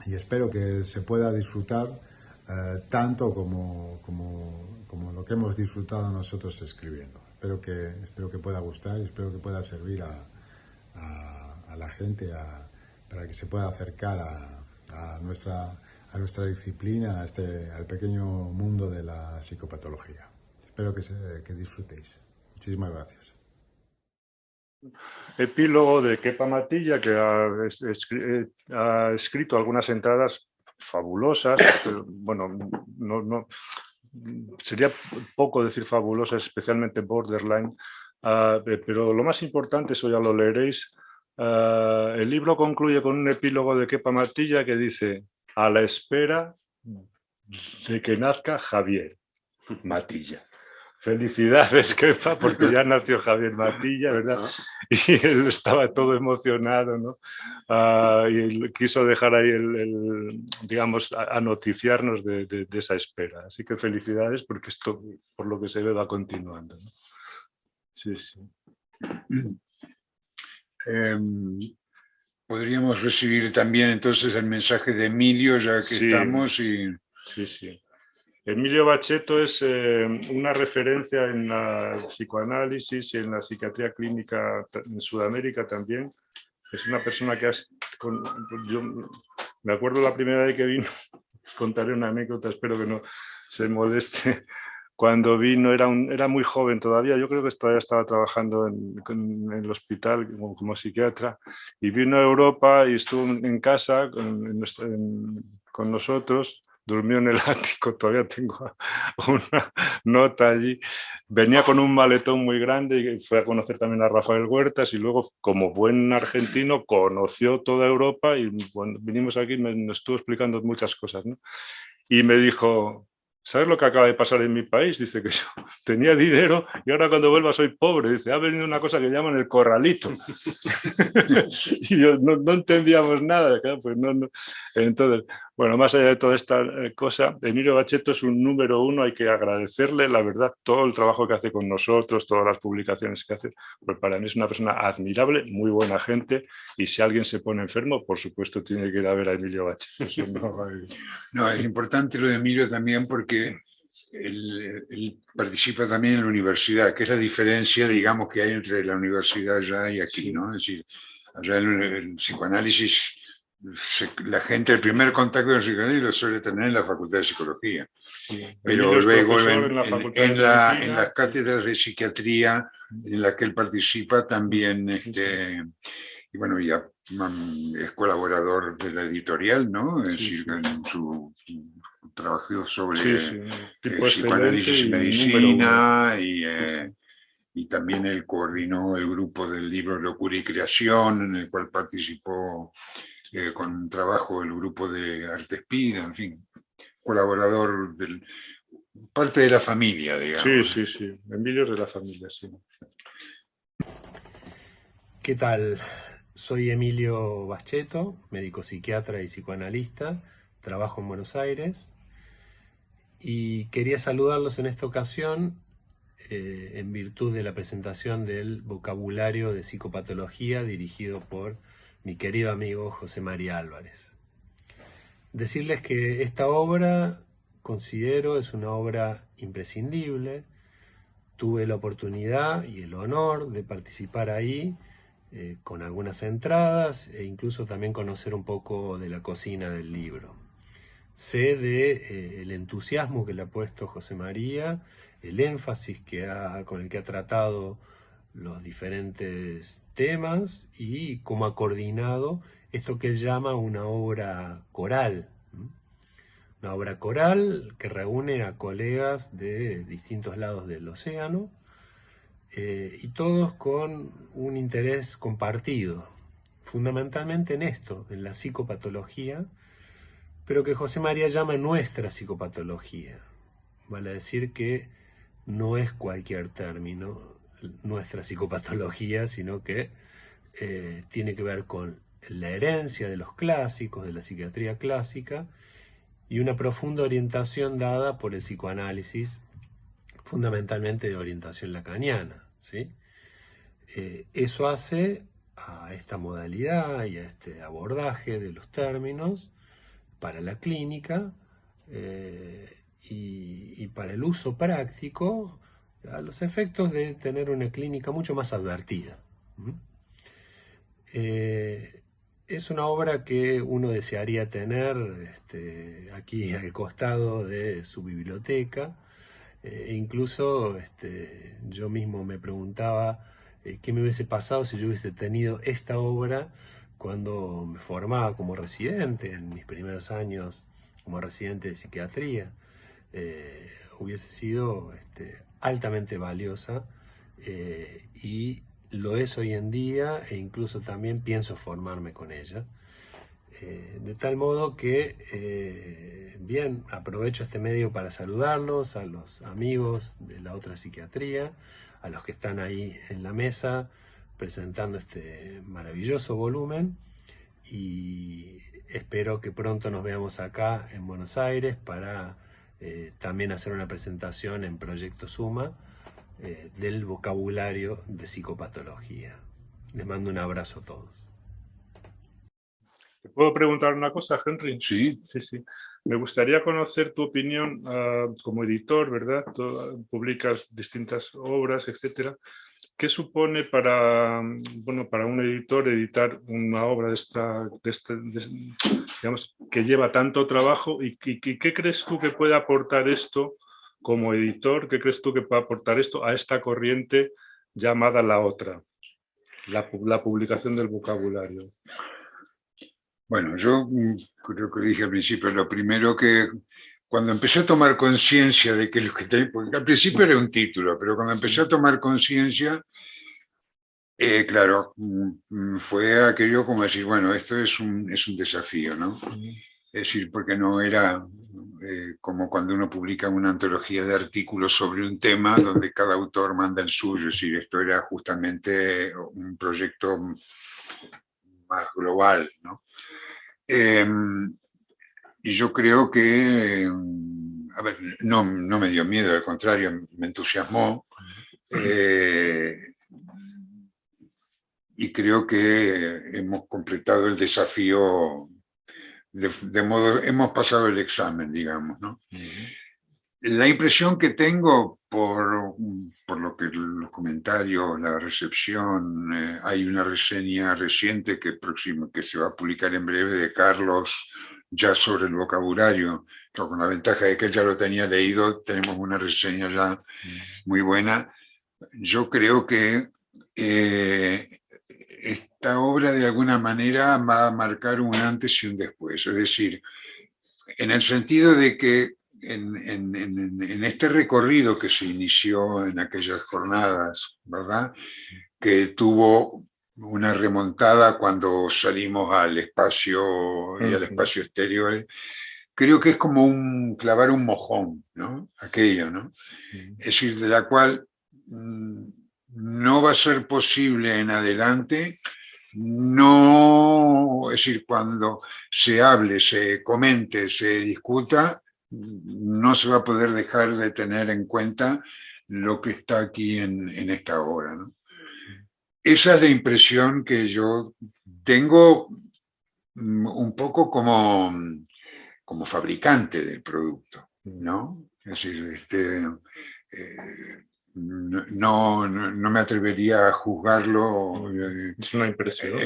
[SPEAKER 6] y espero que se pueda disfrutar tanto como lo que hemos disfrutado nosotros escribiendo. Espero que pueda gustar y espero que pueda servir a la gente para que se pueda acercar a nuestra disciplina, al pequeño mundo de la psicopatología. Espero que disfrutéis. Muchísimas gracias.
[SPEAKER 3] Epílogo de Kepa Matilla, que ha escrito algunas entradas fabulosas, pero, bueno, no sería poco decir fabulosas, especialmente borderline, pero lo más importante, eso ya lo leeréis. El libro concluye con un epílogo de Kepa Matilla que dice: a la espera de que nazca Javier Matilla. Felicidades, Kepa, porque ya nació Javier Matilla, ¿verdad? Y él estaba todo emocionado, ¿no? Y quiso dejar ahí digamos, a noticiarnos de esa espera. Así que felicidades, porque esto, por lo que se ve, va continuando, ¿no? Sí.
[SPEAKER 1] Podríamos recibir también entonces el mensaje de Emilio, ya que estamos.
[SPEAKER 3] Sí. Emilio Bacheto es una referencia en la psicoanálisis y en la psiquiatría clínica en Sudamérica también. Es una persona que yo me acuerdo la primera vez que vino, os contaré una anécdota, espero que no se moleste. cuando vino, era muy joven todavía, yo creo que todavía estaba trabajando en el hospital como psiquiatra, y vino a Europa y estuvo en casa con nosotros, durmió en el ático, todavía tengo una nota allí, venía con un maletón muy grande y fue a conocer también a Rafael Huertas, y luego, como buen argentino, conoció toda Europa, y cuando vinimos aquí me estuvo explicando muchas cosas, ¿no? Y me dijo: ¿sabes lo que acaba de pasar en mi país? Dice que yo tenía dinero y ahora cuando vuelva soy pobre. Dice, ha venido una cosa que llaman el corralito. Y yo no entendíamos nada. Claro, pues no. Entonces, bueno, más allá de toda esta cosa, Emilio Bacheto es un número uno. Hay que agradecerle, la verdad, todo el trabajo que hace con nosotros, todas las publicaciones que hace. Pues para mí es una persona admirable, muy buena gente. Y si alguien se pone enfermo, por supuesto, tiene que ir a ver a Emilio Bacheto.
[SPEAKER 1] No, es importante lo de Emilio también porque él participa también en la universidad, que es la diferencia, digamos, que hay entre la universidad allá y aquí, ¿no? Es decir, allá en el psicoanálisis, la gente, el primer contacto con el psicoanálisis lo suele tener en la Facultad de Psicología. Sí. Pero luego en las cátedras de psiquiatría en las que él participa también, y bueno, ya es colaborador de la editorial, ¿no? Es decir, en su trabajo sobre psicoanálisis y medicina, y también él coordinó el grupo del libro Locura y Creación, en el cual participó con un trabajo el grupo de Artespida, en fin, colaborador parte de la familia, digamos.
[SPEAKER 3] Sí, Emilio es de la familia, sí.
[SPEAKER 7] ¿Qué tal? Soy Emilio Bacheto, médico psiquiatra y psicoanalista, trabajo en Buenos Aires y quería saludarlos en esta ocasión en virtud de la presentación del vocabulario de psicopatología dirigido por mi querido amigo José María Álvarez. Decirles que esta obra considero es una obra imprescindible. Tuve la oportunidad y el honor de participar ahí con algunas entradas e incluso también conocer un poco de la cocina del libro. Sé el entusiasmo que le ha puesto José María, el énfasis con el que ha tratado los diferentes temas y cómo ha coordinado esto que él llama una obra coral. Una obra coral que reúne a colegas de distintos lados del océano, y todos con un interés compartido, fundamentalmente en esto, en la psicopatología, pero que José María llama nuestra psicopatología. Vale decir que no es cualquier término, nuestra psicopatología, sino que tiene que ver con la herencia de los clásicos, de la psiquiatría clásica, y una profunda orientación dada por el psicoanálisis, fundamentalmente de orientación lacaniana, ¿sí? Eso hace a esta modalidad y a este abordaje de los términos para la clínica y para el uso práctico a los efectos de tener una clínica mucho más advertida. Es una obra que uno desearía tener aquí al costado de su biblioteca. Incluso yo mismo me preguntaba qué me hubiese pasado si yo hubiese tenido esta obra cuando me formaba como residente, en mis primeros años como residente de psiquiatría. Hubiese sido altamente valiosa y lo es hoy en día, e incluso también pienso formarme con ella. De tal modo que, bien, aprovecho este medio para saludarlos, a los amigos de la otra psiquiatría, a los que están ahí en la mesa presentando este maravilloso volumen, y espero que pronto nos veamos acá en Buenos Aires para también hacer una presentación en Proyecto Suma del vocabulario de psicopatología. Les mando un abrazo a todos.
[SPEAKER 3] ¿Te puedo preguntar una cosa, Henry?
[SPEAKER 1] Sí.
[SPEAKER 3] Sí. Me gustaría conocer tu opinión como editor, ¿verdad? Publicas distintas obras, etcétera. ¿Qué supone para un editor editar una obra digamos, que lleva tanto trabajo? ¿Y qué crees tú que puede aportar esto como editor, ¿qué crees tú que puede aportar esto a esta corriente llamada la otra? La publicación del vocabulario.
[SPEAKER 1] Bueno, yo creo que dije al principio, lo primero que cuando empecé a tomar conciencia de que lo que tenía, porque al principio era un título, pero cuando empecé a tomar conciencia, claro, fue aquello como decir, bueno, esto es un desafío, ¿no? Es decir, porque no era como cuando uno publica una antología de artículos sobre un tema donde cada autor manda el suyo, es decir, esto era justamente un proyecto más global, ¿no? Y yo creo que, a ver, no me dio miedo, al contrario, me entusiasmó. Y creo que hemos completado el desafío, de modo, hemos pasado el examen, digamos, ¿no? La impresión que tengo por lo que los comentarios, la recepción, hay una reseña reciente que se va a publicar en breve de Carlos, ya sobre el vocabulario, pero con la ventaja de que él ya lo tenía leído, tenemos una reseña ya muy buena. Yo creo que esta obra de alguna manera va a marcar un antes y un después, es decir, en el sentido de que en este recorrido que se inició en aquellas jornadas, ¿verdad?, que tuvo una remontada cuando salimos al espacio y al espacio exterior, creo que es como clavar un mojón, ¿no? Aquello, ¿no? Es decir, de la cual no va a ser posible en adelante, no, es decir, cuando se hable, se comente, se discuta, no se va a poder dejar de tener en cuenta lo que está aquí en esta obra, ¿no? Esa es la impresión que yo tengo un poco como fabricante del producto, ¿no? Es decir, no me atrevería a juzgarlo.
[SPEAKER 3] Es una impresión.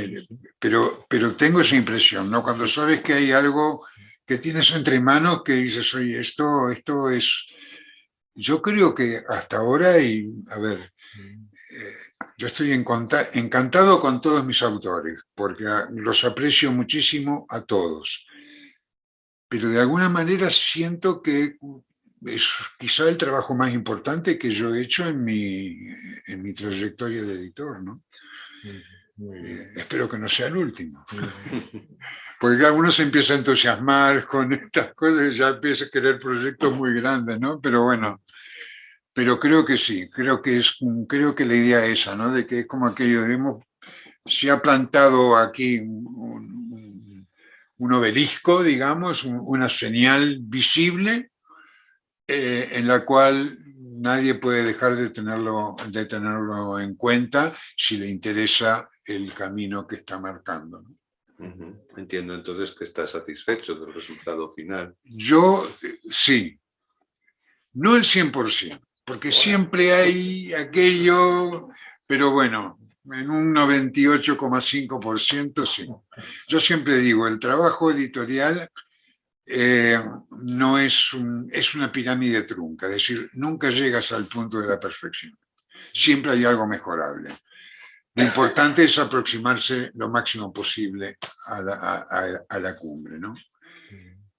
[SPEAKER 1] Pero tengo esa impresión, ¿no? Cuando sabes que hay algo que tienes entre manos que dices, oye, esto es... Yo creo que hasta ahora, y a ver, yo estoy encantado con todos mis autores, porque los aprecio muchísimo a todos. Pero de alguna manera siento que es quizá el trabajo más importante que yo he hecho en mi trayectoria de editor, ¿no? Espero que no sea el último. Porque uno se empieza a entusiasmar con estas cosas y ya empieza a querer proyectos muy grandes, ¿no? Pero bueno, pero creo que sí, creo que la idea es esa, ¿no? De que es como aquello, se ha plantado aquí un obelisco, digamos, una señal visible, en la cual nadie puede dejar de tenerlo en cuenta si le interesa el camino que está marcando, ¿no?
[SPEAKER 2] Entiendo entonces que estás satisfecho del resultado final.
[SPEAKER 1] Yo sí, no el 100%, porque siempre hay aquello, pero bueno, en un 98,5% sí. Yo siempre digo, el trabajo editorial no es una pirámide trunca, es decir, nunca llegas al punto de la perfección. Siempre hay algo mejorable. Lo importante es aproximarse lo máximo posible a la cumbre, ¿no?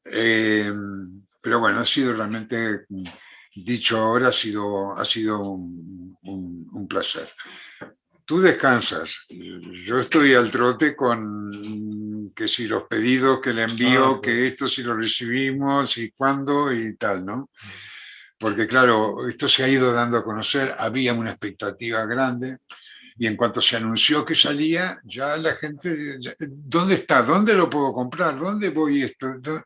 [SPEAKER 1] Pero bueno, ha sido realmente, dicho ahora, ha sido un placer. Tú descansas, yo estoy al trote con que si los pedidos que le envío, que esto si lo recibimos y cuándo y tal, ¿no? Porque claro, esto se ha ido dando a conocer, había una expectativa grande y en cuanto se anunció que salía, ya la gente, ¿dónde está? ¿Dónde lo puedo comprar? ¿Dónde voy esto? Entonces,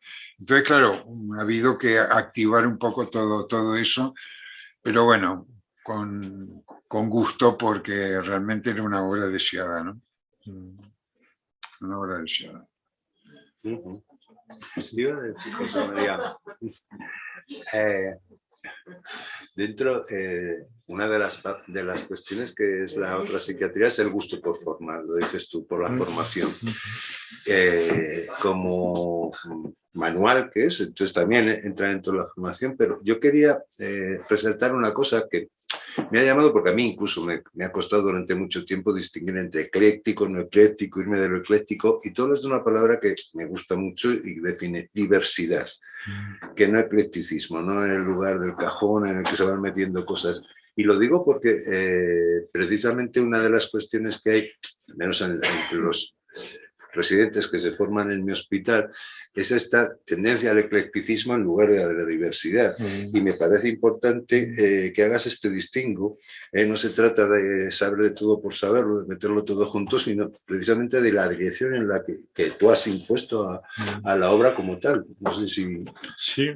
[SPEAKER 1] claro, ha habido que activar un poco todo eso, pero bueno, con gusto, porque realmente era una obra deseada, ¿no? Una obra deseada.
[SPEAKER 2] Iba a decir, José María, dentro, una de las cuestiones que es la otra psiquiatría es el gusto por formar, lo dices tú, por la formación. como manual que es, entonces también entra dentro de la formación, pero yo quería resaltar una cosa que me ha llamado, porque a mí incluso me ha costado durante mucho tiempo distinguir entre ecléctico, no ecléctico, irme de lo ecléctico, y todo es de una palabra que me gusta mucho y define diversidad, que no eclecticismo, no en el lugar del cajón en el que se van metiendo cosas. Y lo digo porque precisamente una de las cuestiones que hay, al menos entre los residentes que se forman en mi hospital, es esta tendencia al eclecticismo en lugar de a la diversidad. Y me parece importante que hagas este distingo. No se trata de saber de todo por saberlo, de meterlo todo junto, sino precisamente de la dirección en la que tú has impuesto a la obra como tal. No sé si...
[SPEAKER 3] Sí.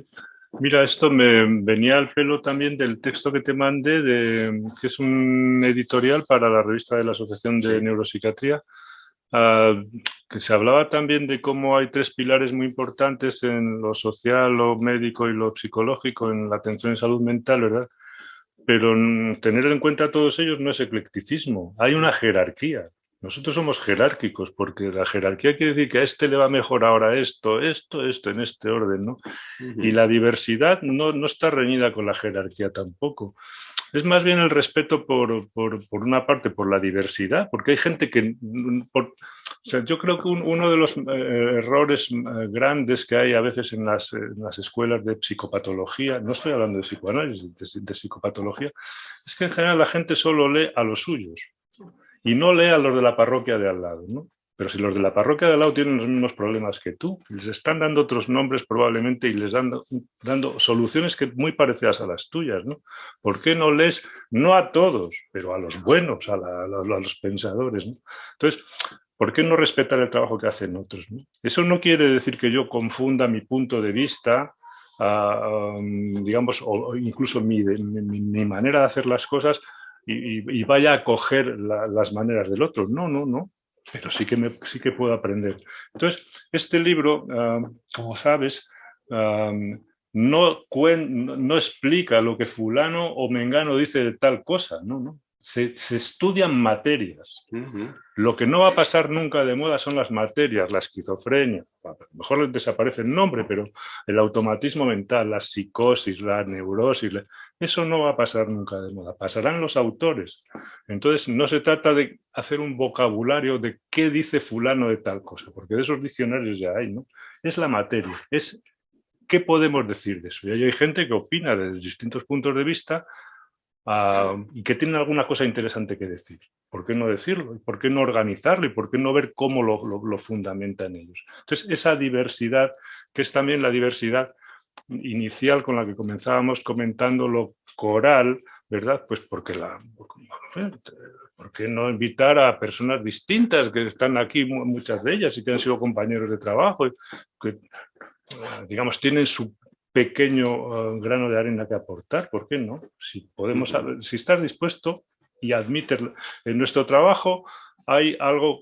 [SPEAKER 3] Mira, esto me venía al pelo también del texto que te mandé, que es un editorial para la revista de la Asociación de Neuropsiquiatría, que se hablaba también de cómo hay tres pilares muy importantes en lo social, lo médico y lo psicológico, en la atención en salud mental, ¿verdad? Pero tener en cuenta todos ellos no es eclecticismo, hay una jerarquía. Nosotros somos jerárquicos porque la jerarquía quiere decir que a este le va mejor ahora esto, en este orden, ¿no? Y la diversidad no está reñida con la jerarquía tampoco. Es más bien el respeto por una parte, por la diversidad, porque hay gente que... o sea, yo creo que uno de los errores grandes que hay a veces en las escuelas de psicopatología, no estoy hablando de psicoanálisis, de psicopatología, es que en general la gente solo lee a los suyos y no lee a los de la parroquia de al lado, ¿no? Pero si los de la parroquia de al lado tienen los mismos problemas que tú, les están dando otros nombres probablemente y les dando soluciones que muy parecidas a las tuyas, ¿no? ¿Por qué no lees, no a todos, pero a los buenos, a los pensadores, ¿no? Entonces, ¿por qué no respetar el trabajo que hacen otros, ¿no? Eso no quiere decir que yo confunda mi punto de vista, digamos, o incluso mi manera de hacer las cosas y vaya a coger las maneras del otro. No. Pero sí que puedo aprender. Entonces, este libro, como sabes, no explica lo que fulano o mengano dice de tal cosa, no. Se estudian materias. Lo que no va a pasar nunca de moda son las materias, la esquizofrenia. A lo mejor les desaparece el nombre, pero el automatismo mental, la psicosis, la neurosis, eso no va a pasar nunca de moda. Pasarán los autores. Entonces, no se trata de hacer un vocabulario de qué dice fulano de tal cosa, porque de esos diccionarios ya hay, ¿no? Es la materia, es qué podemos decir de eso. Y hay gente que opina desde distintos puntos de vista y que tienen alguna cosa interesante que decir. ¿Por qué no decirlo? ¿Y por qué no organizarlo? ¿Y por qué no ver cómo lo fundamentan ellos? Entonces, esa diversidad, que es también la diversidad inicial con la que comenzábamos comentando lo coral, ¿verdad? Pues ¿por qué no invitar a personas distintas que están aquí, muchas de ellas, y que han sido compañeros de trabajo, que, digamos, tienen su pequeño grano de arena que aportar? ¿Por qué no? Si estás dispuesto y admites en nuestro trabajo, hay algo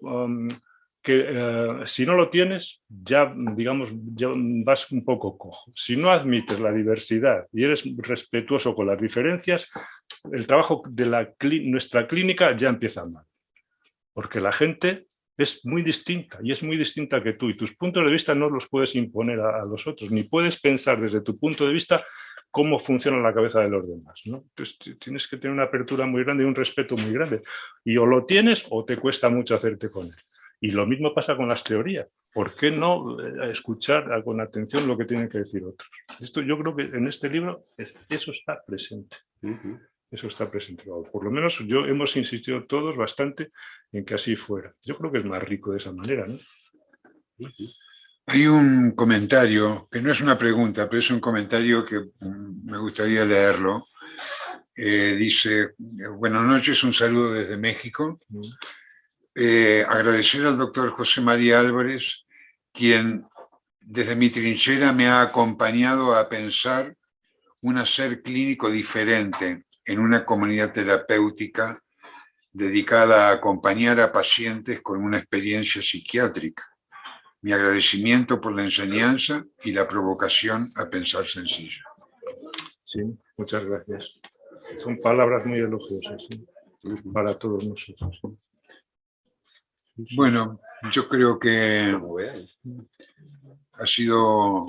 [SPEAKER 3] que si no lo tienes, ya, digamos, ya vas un poco cojo. Si no admites la diversidad y eres respetuoso con las diferencias, el trabajo de nuestra clínica ya empieza mal. Porque la gente es muy distinta y es muy distinta que tú, y tus puntos de vista no los puedes imponer a los otros, ni puedes pensar desde tu punto de vista cómo funciona la cabeza de los demás, ¿no? Entonces tienes que tener una apertura muy grande y un respeto muy grande, y o lo tienes o te cuesta mucho hacerte con él. Y lo mismo pasa con las teorías. ¿Por qué no escuchar con atención lo que tienen que decir otros? Esto, yo creo que en este libro eso está presente. Eso está presente. Por lo menos hemos insistido todos bastante en que así fuera. Yo creo que es más rico de esa manera, ¿no?
[SPEAKER 1] Hay un comentario, que no es una pregunta, pero es un comentario que me gustaría leerlo. Dice: buenas noches, un saludo desde México. Agradecer al doctor José María Álvarez, quien desde mi trinchera me ha acompañado a pensar un hacer clínico diferente en una comunidad terapéutica dedicada a acompañar a pacientes con una experiencia psiquiátrica. Mi agradecimiento por la enseñanza y la provocación a pensar sencillo.
[SPEAKER 3] Sí, muchas gracias. Son palabras muy elogiosas, ¿sí? Para todos nosotros.
[SPEAKER 1] Bueno, yo creo que
[SPEAKER 2] Como veáis.
[SPEAKER 1] ha sido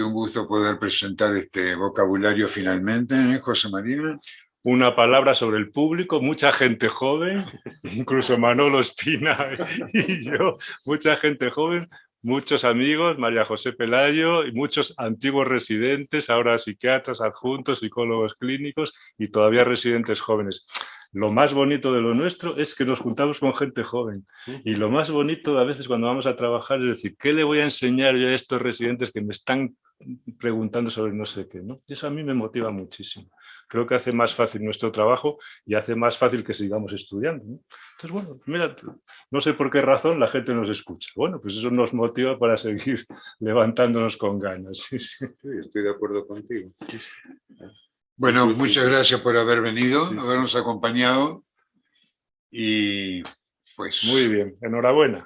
[SPEAKER 1] un gusto poder presentar este vocabulario finalmente, José María.
[SPEAKER 3] Una palabra sobre el público, mucha gente joven, incluso Manolo Espina y yo, mucha gente joven, muchos amigos, María José Pelayo y muchos antiguos residentes, ahora psiquiatras, adjuntos, psicólogos clínicos y todavía residentes jóvenes. Lo más bonito de lo nuestro es que nos juntamos con gente joven y lo más bonito a veces cuando vamos a trabajar es decir, ¿qué le voy a enseñar yo a estos residentes que me están preguntando sobre no sé qué, ¿no? Eso a mí me motiva muchísimo. Creo que hace más fácil nuestro trabajo y hace más fácil que sigamos estudiando, ¿no? Entonces, bueno, mira, no sé por qué razón la gente nos escucha. Bueno, pues eso nos motiva para seguir levantándonos con ganas. Sí, sí.
[SPEAKER 2] Sí, estoy de acuerdo contigo.
[SPEAKER 1] Bueno, muchas gracias por haber venido, habernos acompañado y pues...
[SPEAKER 3] Muy bien, enhorabuena.